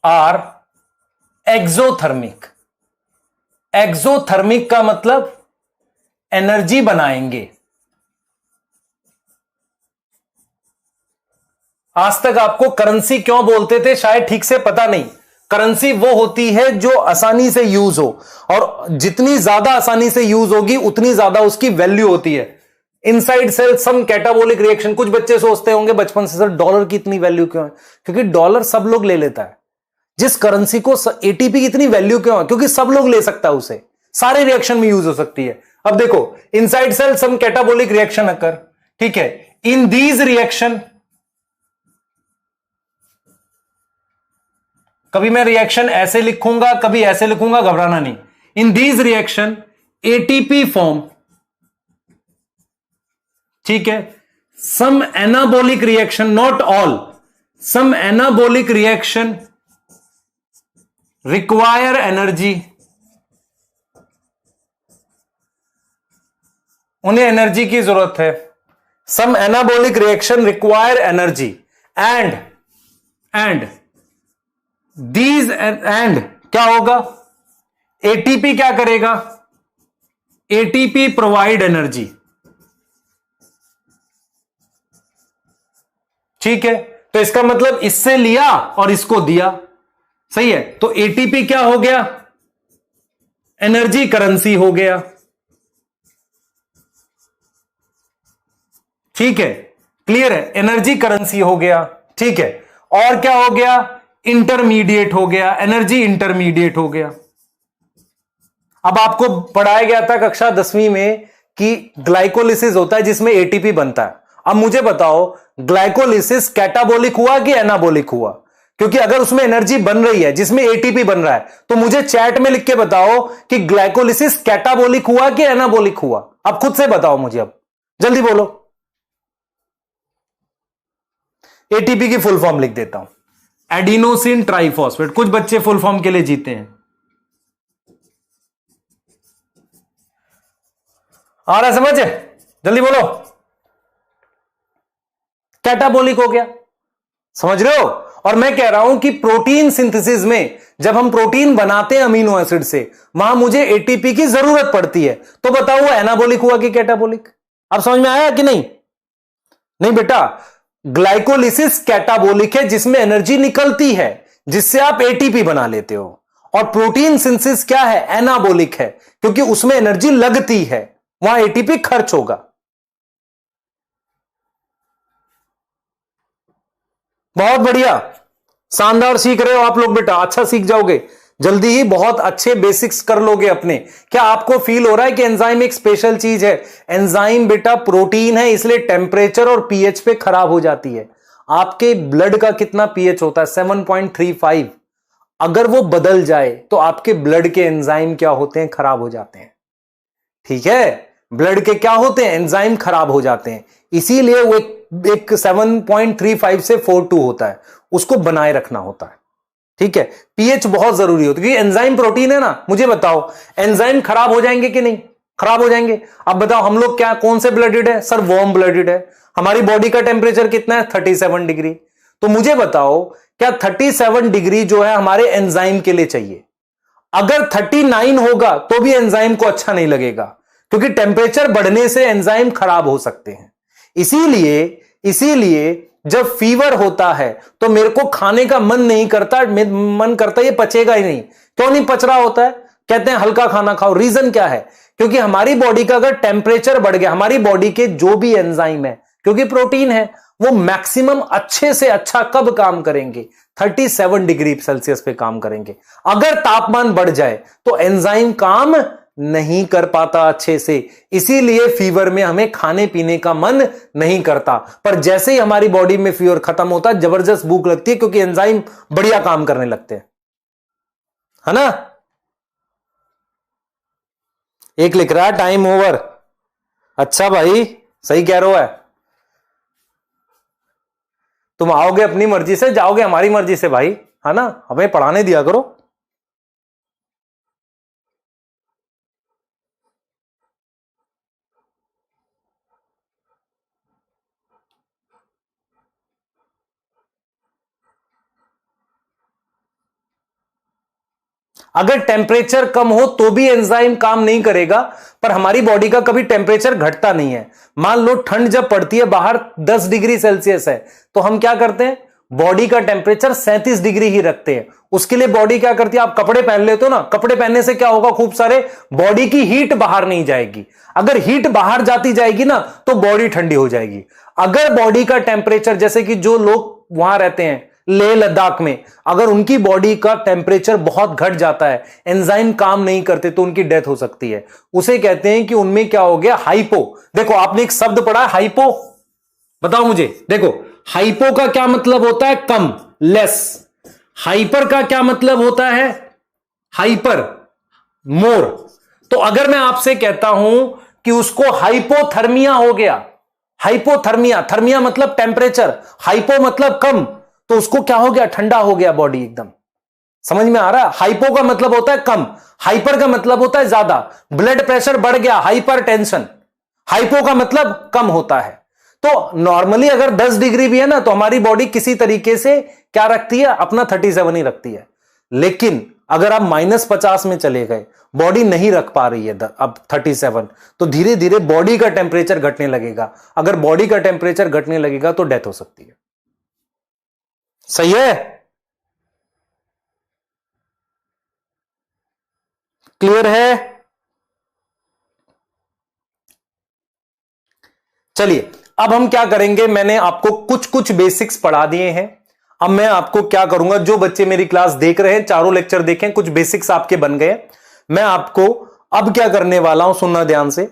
are exothermic. Exothermic का मतलब एनर्जी बनाएंगे। आज तक आपको करेंसी क्यों बोलते थे शायद ठीक से पता नहीं। करेंसी वो होती है जो आसानी से यूज हो, और जितनी ज्यादा आसानी से यूज होगी उतनी ज्यादा उसकी वैल्यू होती है। इनसाइड सेल सम कैटाबोलिक रिएक्शन। कुछ बच्चे सोचते होंगे बचपन से, सर डॉलर की इतनी वैल्यू क्यों है? क्योंकि डॉलर सब लोग ले लेता है। जिस करेंसी को एटीपी की इतनी वैल्यू क्यों है? क्योंकि सब लोग ले सकता है उसे, सारे रिएक्शन में यूज हो सकती है। अब देखो, इनसाइड सेल सम कैटाबोलिक रिएक्शन अकर, ठीक है, इन दीज रिएक्शन, कभी मैं रिएक्शन ऐसे लिखूंगा कभी ऐसे लिखूंगा, घबराना नहीं। In these reaction ATP form, ठीक है, some anabolic reaction, not all, some anabolic reaction require energy, उन्हें एनर्जी की जरूरत है। Some anabolic reaction require energy and these and क्या होगा? एटीपी क्या करेगा? ATP provide energy. ठीक है, तो इसका मतलब इससे लिया और इसको दिया, सही है। तो एटीपी क्या हो गया? एनर्जी करेंसी हो गया। ठीक है, क्लियर है? एनर्जी करेंसी हो गया, ठीक है। और क्या हो गया? इंटरमीडिएट हो गया, एनर्जी इंटरमीडिएट हो गया। अब आपको पढ़ाया गया था कक्षा 10वीं में कि ग्लाइकोलिसिस होता है जिसमें एटीपी बनता है। अब मुझे बताओ ग्लाइकोलिसिस कैटाबोलिक हुआ कि एनाबोलिक हुआ? क्योंकि अगर उसमें एनर्जी बन रही है जिसमें एटीपी बन रहा है, तो मुझे चैट में लिख के बताओ कि ग्लाइकोलिसिस कैटाबोलिक हुआ कि एनाबोलिक हुआ। अब खुद से बताओ मुझे, अब जल्दी बोलो। एटीपी की फुल फॉर्म लिख देता हूं, एडिनोसिन ट्राइफॉस्फेट। कुछ बच्चे फुल फॉर्म के लिए जीते हैं। आ रहा है समझ? जल्दी बोलो। कैटाबोलिक हो गया, समझ रहे हो? और मैं कह रहा हूं कि प्रोटीन सिंथेसिस में जब हम प्रोटीन बनाते हैं अमीनो एसिड से, वहां मुझे एटीपी की जरूरत पड़ती है। तो बताओ वो एनाबोलिक हुआ कि कैटाबोलिक? अब समझ में आया कि नहीं? नहीं बेटा, ग्लाइकोलिसिस कैटाबोलिक है जिसमें एनर्जी निकलती है, जिससे आप एटीपी बना लेते हो। और प्रोटीन सिंथेसिस क्या है? एनाबोलिक है, क्योंकि उसमें एनर्जी लगती है, वहां एटीपी खर्च होगा। बहुत बढ़िया, शानदार सीख रहे हो आप लोग बेटा, अच्छा सीख जाओगे जल्दी ही, बहुत अच्छे बेसिक्स कर लोगे अपने। क्या आपको फील हो रहा है कि एंजाइम एक स्पेशल चीज है? एंजाइम बेटा प्रोटीन है, इसलिए टेम्परेचर और पीएच पे खराब हो जाती है। आपके ब्लड का कितना पीएच होता है? 7.35। अगर वो बदल जाए तो आपके ब्लड के एंजाइम क्या होते हैं? खराब हो जाते हैं। ठीक है, ब्लड के क्या होते हैं? एंजाइम खराब हो जाते हैं। इसीलिए वो एक 7.35 से 4.2 होता है, उसको बनाए रखना होता है। ठीक है, पीएच बहुत जरूरी होता है, क्योंकि एंजाइम प्रोटीन है ना। मुझे बताओ एंजाइम खराब हो जाएंगे कि नहीं? खराब हो जाएंगे। अब बताओ हम लोग क्या, कौन से ब्लडेड है? सर वार्म ब्लडेड है। हमारी बॉडी का टेम्परेचर कितना है? 37 डिग्री। तो मुझे बताओ क्या 37 डिग्री जो है हमारे एंजाइम के लिए चाहिए? अगर 39 होगा तो भी एंजाइम को अच्छा नहीं लगेगा, क्योंकि टेम्परेचर बढ़ने से एंजाइम खराब हो सकते हैं। इसीलिए इसीलिए जब फीवर होता है तो मेरे को खाने का मन नहीं करता, मन करता ये पचेगा ही नहीं। क्यों नहीं पच रहा होता है? कहते हैं हल्का खाना खाओ। रीजन क्या है? क्योंकि हमारी बॉडी का अगर टेम्परेचर बढ़ गया, हमारी बॉडी के जो भी एंजाइम है, क्योंकि प्रोटीन है, वो मैक्सिमम अच्छे से अच्छा कब काम करेंगे? 37 डिग्री सेल्सियस पे काम करेंगे। अगर तापमान बढ़ जाए तो एंजाइम काम नहीं कर पाता अच्छे से, इसीलिए फीवर में हमें खाने पीने का मन नहीं करता। पर जैसे ही हमारी बॉडी में फीवर खत्म होता है, जबरदस्त भूख लगती है, क्योंकि एंजाइम बढ़िया काम करने लगते हैं, है ना? एक लिख रहा है टाइम ओवर। अच्छा भाई, सही कह रहे हो है। तुम आओगे अपनी मर्जी से, जाओगे हमारी मर्जी से भाई, है ना? हमें पढ़ाने दिया करो। अगर टेम्परेचर कम हो तो भी एंजाइम काम नहीं करेगा, पर हमारी बॉडी का कभी टेम्परेचर घटता नहीं है। मान लो ठंड जब पड़ती है, बाहर 10 डिग्री सेल्सियस है, तो हम क्या करते हैं? बॉडी का टेम्परेचर 37 डिग्री ही रखते हैं। उसके लिए बॉडी क्या करती है? आप कपड़े पहन लेते हो ना, कपड़े पहनने से क्या होगा? खूब सारे बॉडी की हीट बाहर नहीं जाएगी। अगर हीट बाहर जाती जाएगी ना, तो बॉडी ठंडी हो जाएगी। अगर बॉडी का टेम्परेचर, जैसे कि जो लोग वहां रहते हैं लेह लद्दाख में, अगर उनकी बॉडी का टेम्परेचर बहुत घट जाता है, एंजाइम काम नहीं करते, तो उनकी डेथ हो सकती है। उसे कहते हैं कि उनमें क्या हो गया? हाइपो। देखो आपने एक शब्द पढ़ा है हाइपो, बताओ मुझे। देखो हाइपो का क्या मतलब होता है? कम, लेस। हाइपर का क्या मतलब होता है? हाइपर, मोर। तो अगर मैं आपसे कहता हूं कि उसको हाइपोथर्मिया हो गया, हाइपोथर्मिया, थर्मिया मतलब टेम्परेचर, हाइपो मतलब कम, तो उसको क्या हो गया? ठंडा हो गया बॉडी एकदम। समझ में आ रहा है? हाइपो का मतलब होता है कम, हाइपर का मतलब होता है ज्यादा। ब्लड प्रेशर बढ़ गया, हाइपर टेंशन। हाइपो का मतलब कम होता है। तो नॉर्मली अगर 10 डिग्री भी है ना, तो हमारी बॉडी किसी तरीके से क्या रखती है? अपना 37 ही रखती है। लेकिन अगर आप -50 में चले गए, बॉडी नहीं रख पा रही है अब 37, तो धीरे धीरे बॉडी का टेम्परेचर घटने लगेगा। अगर बॉडी का टेम्परेचर घटने लगेगा तो डेथ हो सकती है। सही है? क्लियर है? चलिए अब हम क्या करेंगे, मैंने आपको कुछ कुछ बेसिक्स पढ़ा दिए हैं। अब मैं आपको क्या करूंगा, जो बच्चे मेरी क्लास देख रहे हैं, चारों लेक्चर देखें, कुछ बेसिक्स आपके बन गए, मैं आपको अब क्या करने वाला हूं, सुनना ध्यान से।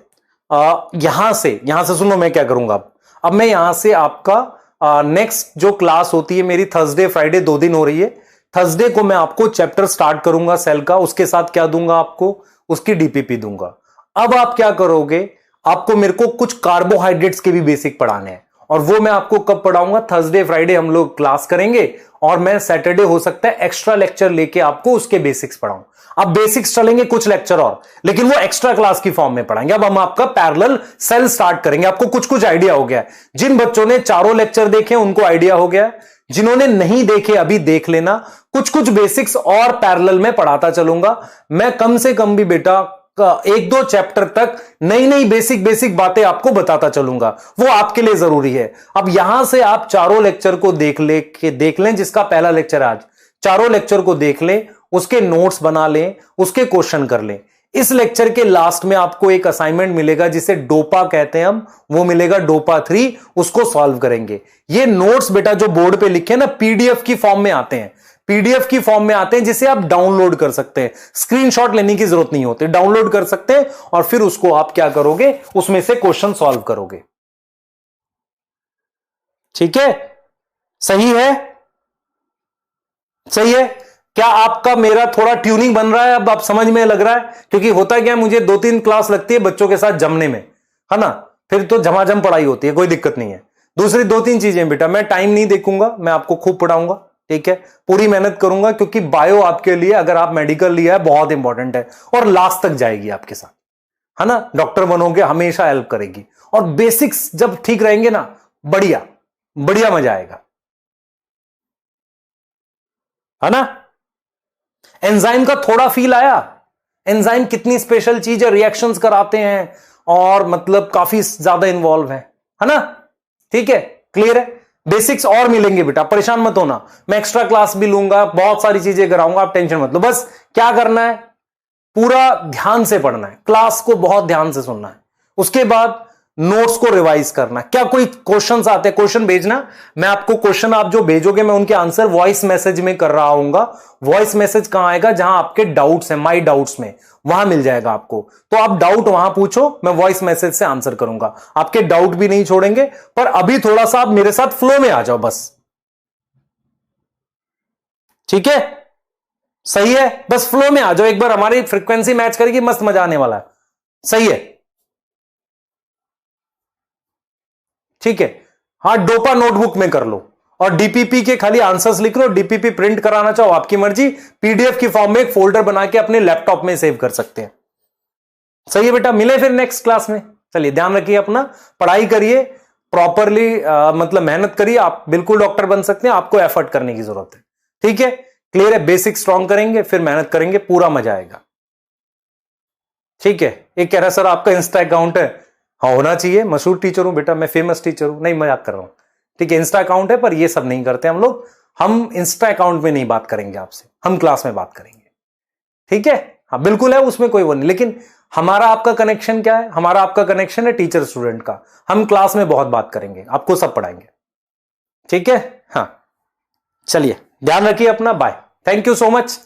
यहां से सुनो मैं क्या करूंगा। अब मैं यहां से आपका नेक्स्ट जो क्लास होती है मेरी थर्सडे फ्राइडे 2 दिन हो रही है। थर्सडे को मैं आपको चैप्टर स्टार्ट करूंगा सेल का, उसके साथ क्या दूंगा आपको, उसकी डीपीपी दूंगा। अब आप क्या करोगे, आपको मेरे को कुछ कार्बोहाइड्रेट्स के भी बेसिक पढ़ाने हैं, और वो मैं आपको कब पढ़ाऊंगा, थर्सडे फ्राइडे हम लोग क्लास करेंगे, और मैं सैटरडे हो सकता है एक्स्ट्रा लेक्चर लेके आपको उसके बेसिक्स पढ़ाऊं। अब बेसिक्स चलेंगे कुछ लेक्चर और, लेकिन वो एक्स्ट्रा क्लास की फॉर्म में पढ़ाएंगे। अब हम आपका पैरेलल सेल स्टार्ट करेंगे। आपको कुछ कुछ आइडिया हो गया है। जिन बच्चों ने चारों लेक्चर देखे उनको आइडिया हो गया, जिन्होंने नहीं देखे अभी देख लेना। कुछ कुछ बेसिक्स और पैरेलल में पढ़ाता चलूंगा मैं, कम से कम भी बेटा 1-2 चैप्टर तक नई नई बेसिक बातें आपको बताता चलूंगा, वो आपके लिए जरूरी है। अब यहां से आप चारों लेक्चर को देख लें, जिसका पहला लेक्चर आज, चारों लेक्चर को देख लें, उसके नोट्स बना लें, उसके क्वेश्चन कर लें। इस लेक्चर के लास्ट में आपको एक असाइनमेंट मिलेगा जिसे डोपा कहते हैं हम, वो मिलेगा डोपा 3, उसको सॉल्व करेंगे। ये नोट्स बेटा जो बोर्ड पे लिखे हैं ना, पीडीएफ की फॉर्म में आते हैं, पीडीएफ की फॉर्म में आते हैं, जिसे आप डाउनलोड कर सकते हैं। स्क्रीनशॉट लेने की जरूरत नहीं होती, डाउनलोड कर सकते हैं, और फिर उसको आप क्या करोगे, उसमें से क्वेश्चन सॉल्व करोगे। ठीक है, सही है, सही है। क्या आपका मेरा थोड़ा ट्यूनिंग बन रहा है, अब आप समझ में लग रहा है? क्योंकि होता क्या है, मुझे 2-3 क्लास लगती है बच्चों के साथ जमने में, है ना, फिर तो झमाझम पढ़ाई होती है, कोई दिक्कत नहीं है। दूसरी 2-3 चीजें बेटा, मैं टाइम नहीं देखूंगा, मैं आपको खूब पढ़ाऊंगा, ठीक है, पूरी मेहनत करूंगा, क्योंकि बायो आपके लिए, अगर आप मेडिकल लिया है, बहुत इंपॉर्टेंट है, और लास्ट तक जाएगी आपके साथ, है ना। डॉक्टर बनोगे, हमेशा हेल्प करेगी, और बेसिक्स जब ठीक रहेंगे ना, बढ़िया बढ़िया मजा आएगा, है ना। एंजाइम का थोड़ा फील आया? एंजाइम कितनी स्पेशल चीज है, रिएक्शंस कराते हैं, और मतलब काफी ज्यादा इन्वॉल्व है ना। ठीक है, क्लियर है। बेसिक्स और मिलेंगे बेटा, परेशान मत होना, मैं एक्स्ट्रा क्लास भी लूंगा, बहुत सारी चीजें कराऊंगा, आप टेंशन मत लो। बस क्या करना है, पूरा ध्यान से पढ़ना है, क्लास को बहुत ध्यान से सुनना है, उसके बाद नोट्स को रिवाइज करना। क्या कोई क्वेश्चंस आते हैं, क्वेश्चन भेजना, मैं आपको क्वेश्चन आप जो भेजोगे मैं उनके आंसर वॉइस मैसेज में कर रहा हूंगा। वॉइस मैसेज कहां आएगा, जहां आपके डाउट्स हैं, माई डाउट्स में, वहां मिल जाएगा आपको। तो आप डाउट वहां पूछो, मैं वॉइस मैसेज से आंसर करूंगा, आपके डाउट भी नहीं छोड़ेंगे। पर अभी थोड़ा सा आप मेरे साथ फ्लो में आ जाओ बस, ठीक है, सही है, बस फ्लो में आ जाओ, एक बार हमारी फ्रीक्वेंसी मैच करेगी, मस्त मजा आने वाला है, सही है, ठीक है। हाँ, डोपा नोटबुक में कर लो, और डीपीपी के खाली आंसर्स लिख लो। डीपीपी प्रिंट कराना चाहो आपकी मर्जी, पीडीएफ की फॉर्म में एक फोल्डर बना के अपने लैपटॉप में सेव कर सकते हैं। सही है बेटा, मिले फिर नेक्स्ट क्लास में। चलिए, ध्यान रखिए अपना, पढ़ाई करिए प्रॉपरली, मतलब मेहनत करिए, आप बिल्कुल डॉक्टर बन सकते हैं, आपको एफर्ट करने की जरूरत है, ठीक है, क्लियर है। बेसिक स्ट्रॉन्ग करेंगे, फिर मेहनत करेंगे, पूरा मजा आएगा, ठीक है। एक कह रहा सर आपका इंस्टा अकाउंट है, हाँ होना चाहिए, मशहूर टीचर हूं बेटा मैं, फेमस टीचर हूं, नहीं मजाक कर रहा हूं, ठीक है। इंस्टा अकाउंट है, पर ये सब नहीं करते हम लोग, हम इंस्टा अकाउंट में नहीं बात करेंगे आपसे, हम क्लास में बात करेंगे, ठीक है। हाँ बिल्कुल है, उसमें कोई वो नहीं, लेकिन हमारा आपका कनेक्शन क्या है, हमारा आपका कनेक्शन है टीचर स्टूडेंट का। हम क्लास में बहुत बात करेंगे, आपको सब पढ़ाएंगे, ठीक है। हाँ चलिए, ध्यान रखिए अपना, bye, thank you so much.